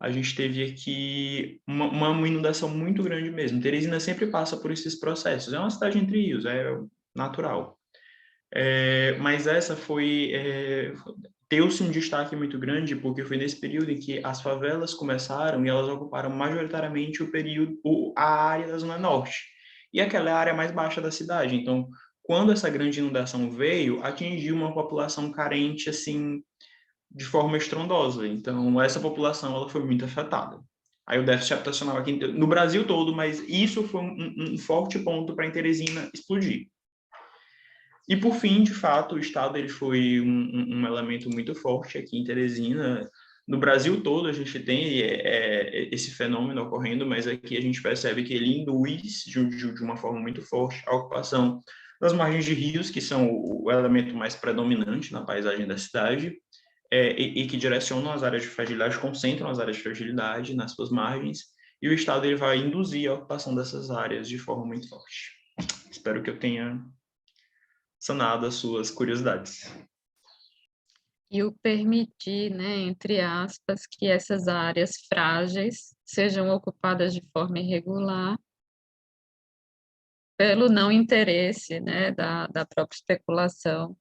a gente teve aqui uma inundação muito grande mesmo. Teresina sempre passa por esses processos. É uma cidade entre rios, é natural. Mas essa deu-se um destaque muito grande, porque foi nesse período em que as favelas começaram e elas ocuparam majoritariamente a área da Zona Norte. E aquela é a área mais baixa da cidade. Então, quando essa grande inundação veio, atingiu uma população carente, assim, de forma estrondosa. Então, essa população ela foi muito afetada. Aí o déficit habitacional aqui no Brasil todo, mas isso foi um forte ponto para em Teresina explodir. E, por fim, de fato, o Estado ele foi um elemento muito forte aqui em Teresina. No Brasil todo a gente tem esse fenômeno ocorrendo, mas aqui a gente percebe que ele induz de uma forma muito forte a ocupação das margens de rios, que são o elemento mais predominante na paisagem da cidade, e que direcionam as áreas de fragilidade, concentram as áreas de fragilidade nas suas margens, e o Estado ele vai induzir a ocupação dessas áreas de forma muito forte. Espero que eu tenha sanado as suas curiosidades. E o permitir, né, entre aspas, que essas áreas frágeis sejam ocupadas de forma irregular pelo não interesse, né, da própria especulação.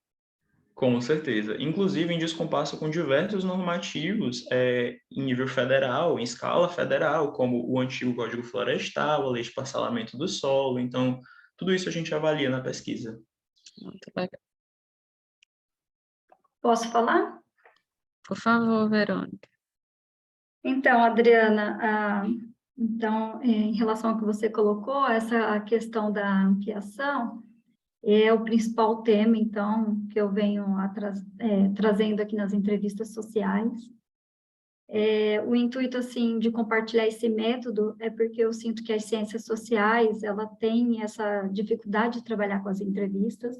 Com certeza. Inclusive em descompasso com diversos normativos em nível federal, em escala federal, como o antigo Código Florestal, a Lei de Parcelamento do Solo. Então, tudo isso a gente avalia na pesquisa. Muito legal. Posso falar? Por favor, Verônica. Então, Adriana, em relação ao que você colocou, essa questão da ampliação é o principal tema, então, que eu venho trazendo aqui nas entrevistas sociais. O intuito, assim, de compartilhar esse método é porque eu sinto que as ciências sociais, ela tem essa dificuldade de trabalhar com as entrevistas,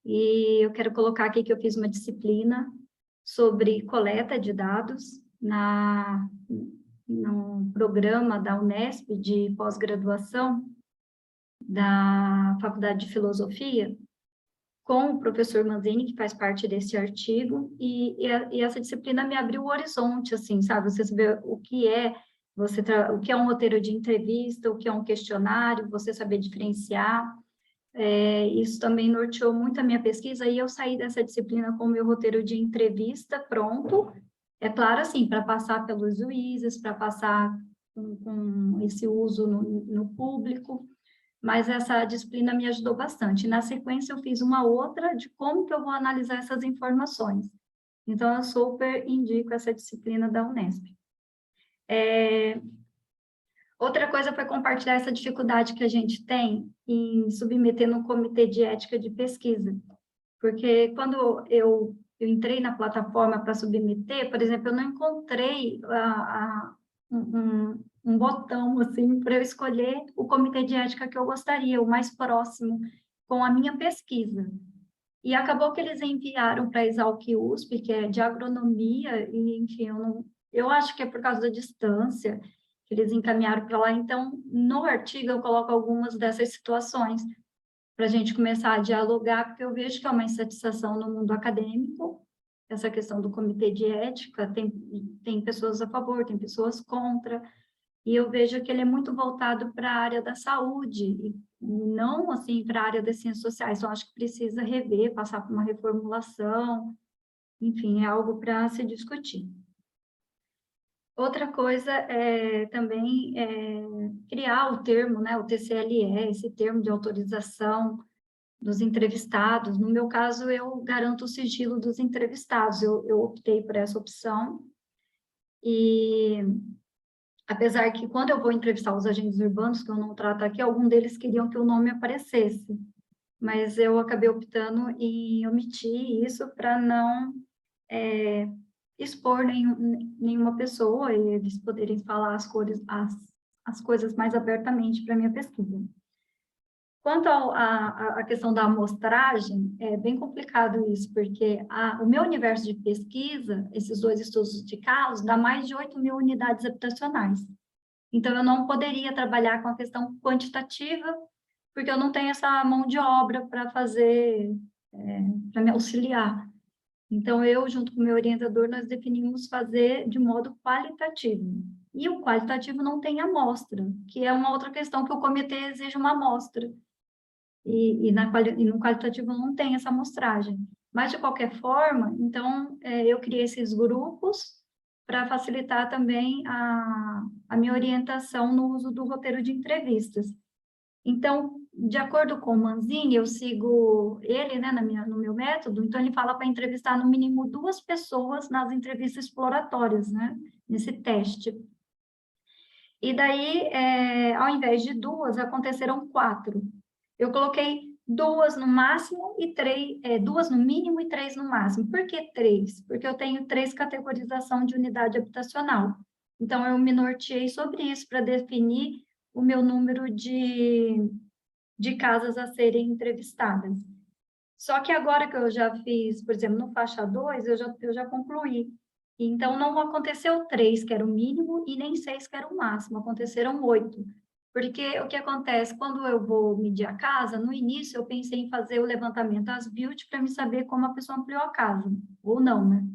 e eu quero colocar aqui que eu fiz uma disciplina sobre coleta de dados no programa da Unesp de pós-graduação da Faculdade de Filosofia, com o professor Manzini, que faz parte desse artigo, e essa disciplina me abriu o horizonte, assim, sabe? Você saber o que é o que é um roteiro de entrevista, o que é um questionário, você saber diferenciar. Isso também norteou muito a minha pesquisa, e eu saí dessa disciplina com o meu roteiro de entrevista pronto, é claro, assim, para passar pelos juízes, para passar com esse uso no público, mas essa disciplina me ajudou bastante. Na sequência, eu fiz uma outra de como que eu vou analisar essas informações. Então, eu super indico essa disciplina da Unesp. Outra coisa foi compartilhar essa dificuldade que a gente tem em submeter no comitê de ética de pesquisa. Porque quando eu entrei na plataforma para submeter, por exemplo, eu não encontrei um botão assim para eu escolher o comitê de ética que eu gostaria, o mais próximo com a minha pesquisa. E acabou que eles enviaram para a Exalc USP, que é de agronomia, e enfim, eu acho que é por causa da distância que eles encaminharam para lá. Então, no artigo eu coloco algumas dessas situações para a gente começar a dialogar, porque eu vejo que é uma insatisfação no mundo acadêmico, essa questão do comitê de ética, tem pessoas a favor, tem pessoas contra, e eu vejo que ele é muito voltado para a área da saúde, e não, assim, para a área das ciências sociais. Eu acho que precisa rever, passar por uma reformulação, enfim, é algo para se discutir. Outra coisa é também criar o termo, né, o TCLE, esse termo de autorização dos entrevistados. No meu caso, eu garanto o sigilo dos entrevistados, eu optei por essa opção. E apesar que quando eu vou entrevistar os agentes urbanos, que eu não trato aqui, algum deles queriam que o nome aparecesse, mas eu acabei optando em omitir isso para não expor nenhuma pessoa e eles poderem falar as coisas mais abertamente para a minha pesquisa. Quanto à questão da amostragem, é bem complicado isso, porque o meu universo de pesquisa, esses 2 estudos de casos, dá mais de 8.000 unidades habitacionais. Então, eu não poderia trabalhar com a questão quantitativa, porque eu não tenho essa mão de obra para fazer, para me auxiliar. Então, eu, junto com o meu orientador, nós definimos fazer de modo qualitativo. E o qualitativo não tem amostra, que é uma outra questão que o comitê exige uma amostra. E no qualitativo não tem essa amostragem. Mas, de qualquer forma, então, eu criei esses grupos para facilitar também a minha orientação no uso do roteiro de entrevistas. Então, de acordo com o Manzini, eu sigo ele, né, no meu método, então ele fala para entrevistar no mínimo 2 pessoas nas entrevistas exploratórias, né, nesse teste. E daí, ao invés de 2, aconteceram 4. Eu coloquei 2 no máximo e 3, 2 no mínimo e 3 no máximo. Por que 3? Porque eu tenho 3 categorização de unidade habitacional. Então, eu me norteei sobre isso para definir o meu número de casas a serem entrevistadas. Só que agora que eu já fiz, por exemplo, no faixa 2, eu já concluí. Então, não aconteceu 3, que era o mínimo, e nem 6, que era o máximo. Aconteceram 8. Porque o que acontece, quando eu vou medir a casa, no início eu pensei em fazer o levantamento as-built para me saber como a pessoa ampliou a casa, ou não, né?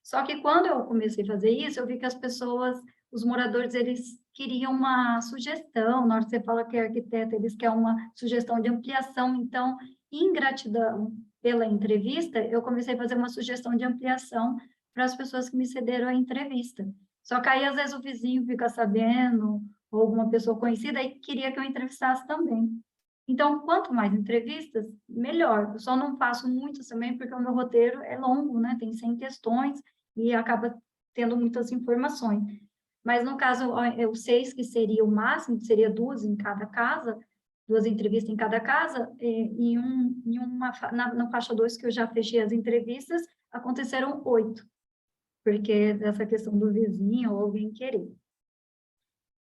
Só que quando eu comecei a fazer isso, eu vi que as pessoas, os moradores, eles queriam uma sugestão. Na hora que você fala que é arquiteto, eles querem uma sugestão de ampliação. Então, em gratidão pela entrevista, eu comecei a fazer uma sugestão de ampliação para as pessoas que me cederam a entrevista. Só que aí, às vezes, o vizinho fica sabendo, ou alguma pessoa conhecida, e queria que eu entrevistasse também. Então, quanto mais entrevistas, melhor. Eu só não faço muitas também, porque o meu roteiro é longo, né? Tem 100 questões e acaba tendo muitas informações. Mas, no caso, o 6, que seria o máximo, que seria 2 em cada casa, 2 entrevistas em cada casa, na faixa 2, que eu já fechei as entrevistas, aconteceram 8, porque dessa questão do vizinho ou alguém querer.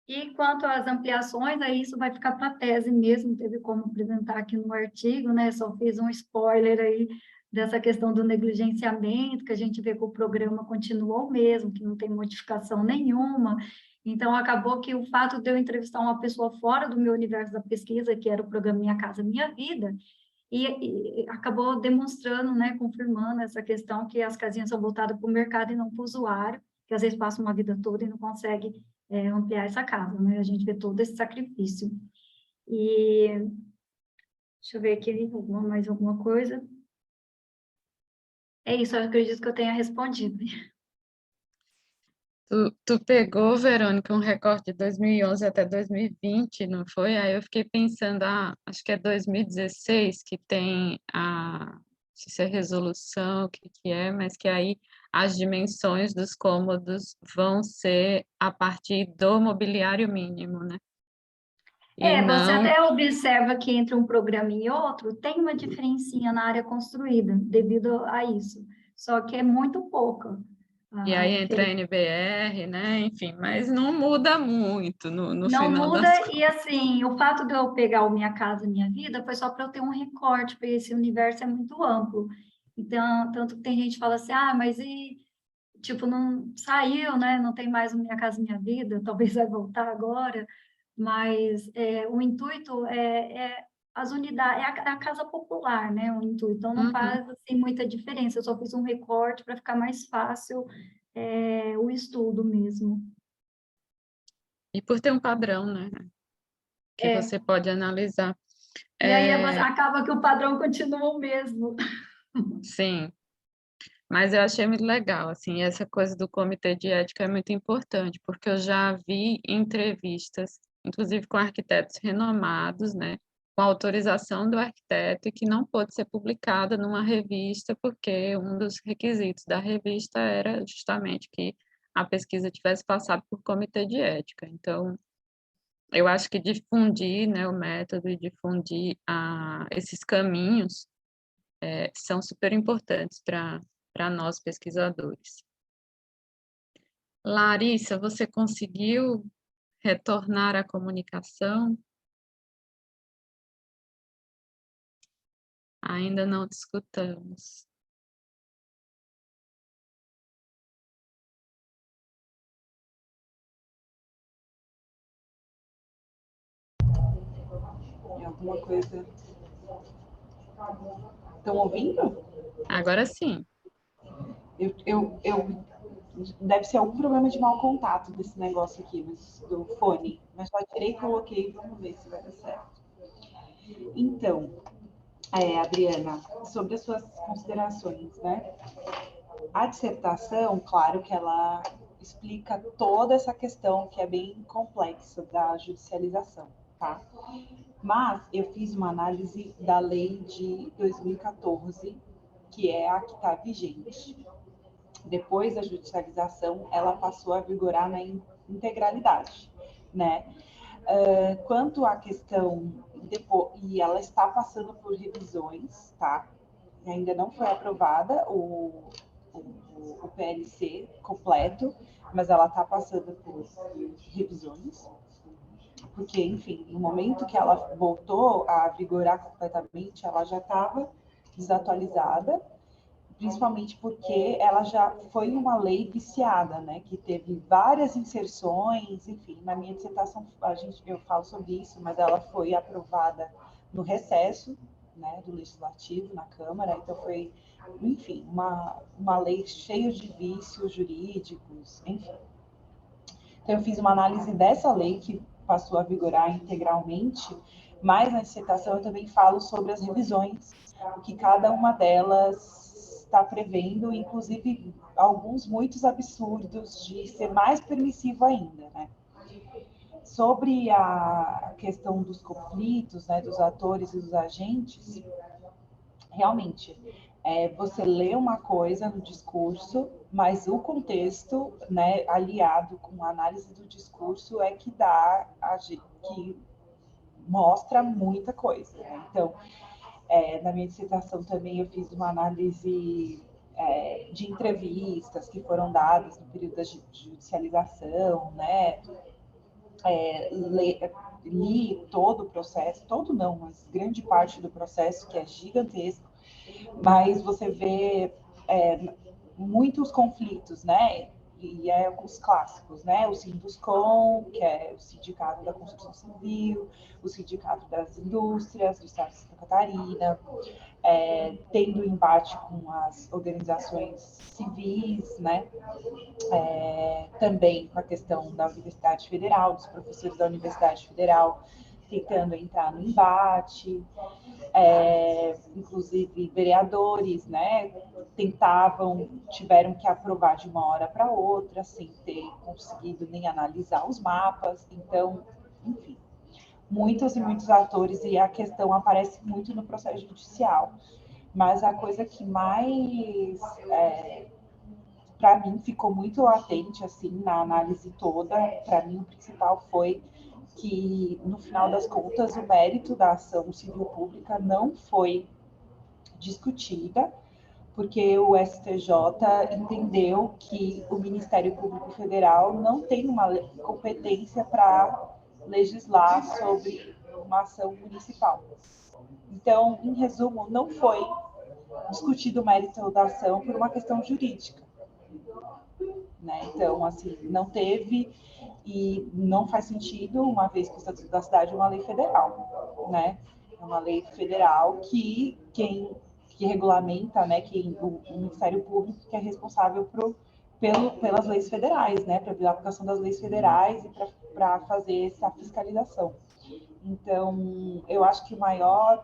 E quanto às ampliações, aí isso vai ficar para a tese mesmo, teve como apresentar aqui no artigo, né? Só fiz um spoiler aí dessa questão do negligenciamento, que a gente vê que o programa continuou mesmo, que não tem modificação nenhuma. Então, acabou que o fato de eu entrevistar uma pessoa fora do meu universo da pesquisa, que era o programa Minha Casa Minha Vida, e acabou demonstrando, né, confirmando essa questão que as casinhas são voltadas para o mercado e não para o usuário, que às vezes passa uma vida toda e não consegue ampliar essa casa, né? A gente vê todo esse sacrifício. E deixa eu ver aqui mais alguma coisa. É isso, eu acredito que eu tenha respondido. Tu pegou, Verônica, um recorte de 2011 até 2020, não foi? Aí eu fiquei pensando, acho que é 2016 que tem não sei se é resolução, o que que é, mas que aí as dimensões dos cômodos vão ser a partir do mobiliário mínimo, né? E Você não... até observa que entre um programa e outro tem uma diferencinha na área construída, devido a isso. Só que é muito pouca E a aí entra a diferença. NBR, né? Enfim, mas não muda muito no Não final muda, das e assim, o fato de eu pegar o Minha Casa Minha Vida foi só para eu ter um recorte, porque esse universo é muito amplo. Então, tanto que tem gente que fala assim, mas e, tipo, não saiu, né? Não tem mais o Minha Casa Minha Vida, talvez vai voltar agora, mas o intuito é as unidades, é a casa popular, né? O intuito, então não Uhum. faz assim muita diferença, eu só fiz um recorte para ficar mais fácil o estudo mesmo. E por ter um padrão, né? Que É, você pode analisar. e aí acaba que o padrão continua o mesmo. Sim, mas eu achei muito legal, assim, essa coisa do comitê de ética é muito importante, porque eu já vi entrevistas, inclusive com arquitetos renomados, né, com autorização do arquiteto e que não pôde ser publicada numa revista, porque um dos requisitos da revista era justamente que a pesquisa tivesse passado por comitê de ética. Então, eu acho que difundir, né, o método e difundir esses caminhos são super importantes para nós pesquisadores. Larissa, você conseguiu retornar à comunicação? Ainda não te escutamos. alguma coisa. Estão ouvindo? Agora sim. Deve ser algum problema de mau contato desse negócio aqui, do fone. Mas só tirei e coloquei, vamos ver se vai dar certo. Então, Adriana, sobre as suas considerações, né? A dissertação, claro que ela explica toda essa questão que é bem complexa da judicialização, tá? Mas eu fiz uma análise da lei de 2014, que é a que está vigente. Depois da judicialização, ela passou a vigorar na integralidade, né? Quanto à questão, e ela está passando por revisões, tá? Ainda não foi aprovada o PLC completo, mas ela está passando por revisões, porque, enfim, no momento que ela voltou a vigorar completamente, ela já estava desatualizada, principalmente porque ela já foi uma lei viciada, né, que teve várias inserções, enfim, na minha dissertação eu falo sobre isso, mas ela foi aprovada no recesso, né, do Legislativo, na Câmara, então foi, enfim, uma lei cheia de vícios jurídicos, enfim. Então eu fiz uma análise dessa lei que passou a vigorar integralmente, mas na dissertação eu também falo sobre as revisões, o que cada uma delas está prevendo, inclusive muitos absurdos de ser mais permissivo ainda, né? Sobre a questão dos conflitos, né, dos atores e dos agentes, realmente, você lê uma coisa no discurso, mas o contexto, né, aliado com a análise do discurso é que que mostra muita coisa, né? Então, na minha dissertação também eu fiz uma análise de entrevistas que foram dadas no período da judicialização, né? Li todo o processo, todo não, mas grande parte do processo, que é gigantesco, mas você vê muitos conflitos, né? E os clássicos, né? O Sinduscom, que é o Sindicato da Construção Civil, o Sindicato das Indústrias do Estado de Santa Catarina, tendo embate com as organizações civis, né? Também com a questão da Universidade Federal, dos professores da Universidade Federal tentando entrar no embate, inclusive vereadores, né, tiveram que aprovar de uma hora para outra, sem ter conseguido nem analisar os mapas, então, enfim, muitos e muitos atores, e a questão aparece muito no processo judicial, mas a coisa que mais, para mim, ficou muito latente, assim, na análise toda, para mim, o principal foi que, no final das contas, o mérito da ação civil pública não foi discutida, porque o STJ entendeu que o Ministério Público Federal não tem uma competência para legislar sobre uma ação municipal. Então, em resumo, não foi discutido o mérito da ação por uma questão jurídica, né? Então, assim, não teve e não faz sentido, uma vez que o Estatuto da Cidade é uma lei federal, né? É uma lei federal que regulamenta, né? O Ministério Público que é responsável pelas leis federais, né? Pela aplicação das leis federais e para fazer essa fiscalização. Então, eu acho que o maior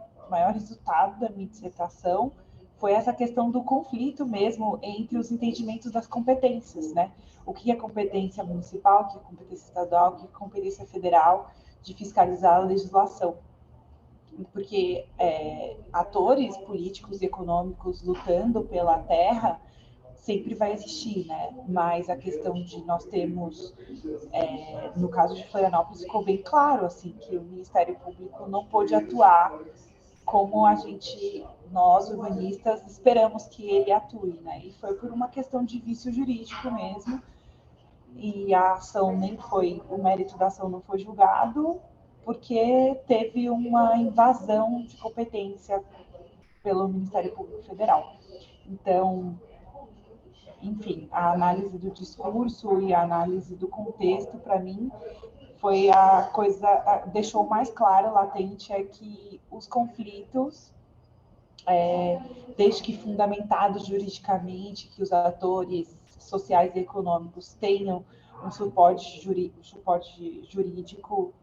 resultado da minha dissertação foi essa questão do conflito mesmo entre os entendimentos das competências, né? O que é competência municipal, o que é competência estadual, o que é competência federal de fiscalizar a legislação. Porque atores políticos e econômicos lutando pela terra sempre vai existir, né? Mas a questão de nós termos, no caso de Florianópolis, ficou bem claro, assim, que o Ministério Público não pôde atuar como nós, urbanistas, esperamos que ele atue, né? E foi por uma questão de vício jurídico mesmo, e a ação o mérito da ação não foi julgado, porque teve uma invasão de competência pelo Ministério Público Federal. Então, enfim, a análise do discurso e a análise do contexto, para mim, foi a coisa, deixou mais claro, latente, é que os conflitos, desde que fundamentados juridicamente, que os atores sociais e econômicos tenham um suporte jurídico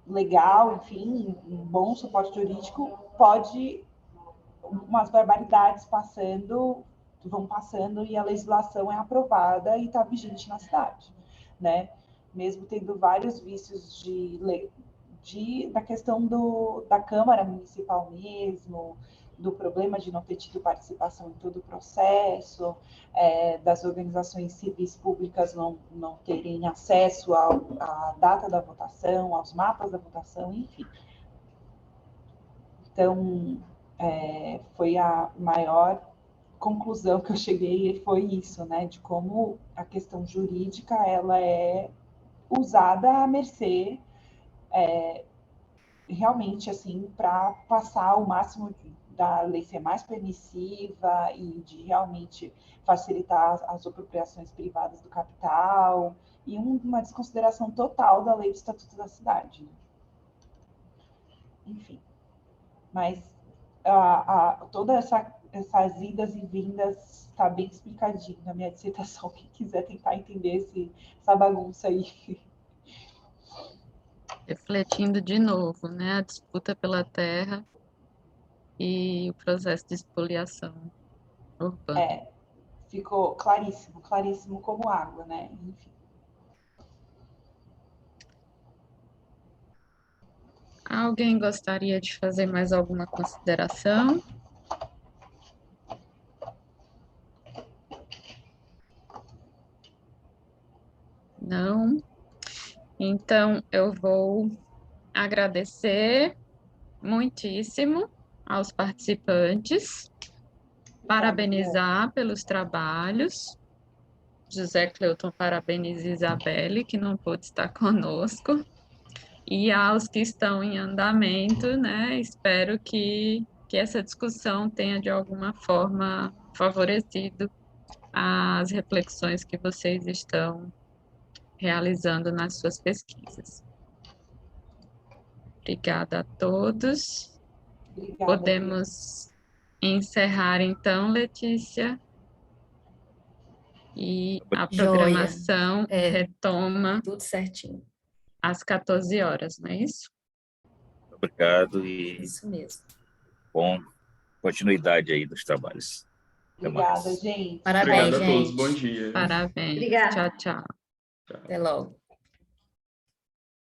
legal, enfim, um bom suporte jurídico, pode umas barbaridades vão passando e a legislação é aprovada e está vigente na cidade, né? Mesmo tendo vários vícios da questão da Câmara Municipal mesmo, do problema de não ter tido participação em todo o processo, das organizações civis públicas não terem acesso à data da votação, aos mapas da votação, enfim. Então, foi a maior conclusão que eu cheguei, foi isso, né, de como a questão jurídica ela é usada à mercê, realmente, assim, para passar o máximo da lei ser mais permissiva e de realmente facilitar as apropriações privadas do capital e uma desconsideração total da lei do Estatuto da Cidade. Enfim, mas todas essas idas e vindas está bem explicadinho na minha dissertação. Quem quiser tentar entender essa bagunça aí. Refletindo de novo, né, a disputa pela terra e o processo de expoliação urbana. Ficou claríssimo, claríssimo como água, né? Enfim. Alguém gostaria de fazer mais alguma consideração? Não? Então, eu vou agradecer muitíssimo aos participantes, parabenizar pelos trabalhos. José Cleuton parabeniza Isabelle, que não pôde estar conosco. E aos que estão em andamento, né? Espero que essa discussão tenha, de alguma forma, favorecido as reflexões que vocês estão realizando nas suas pesquisas. Obrigada a todos. Obrigada. Podemos encerrar, então, Letícia. E a programação retoma tudo certinho. às 14 horas, não é isso? Obrigado e Isso mesmo. bom continuidade aí dos trabalhos. Até Obrigada, mais. gente. Parabéns, Obrigado a todos. gente. Bom dia. Parabéns. Obrigada. Tchau, tchau. Até logo.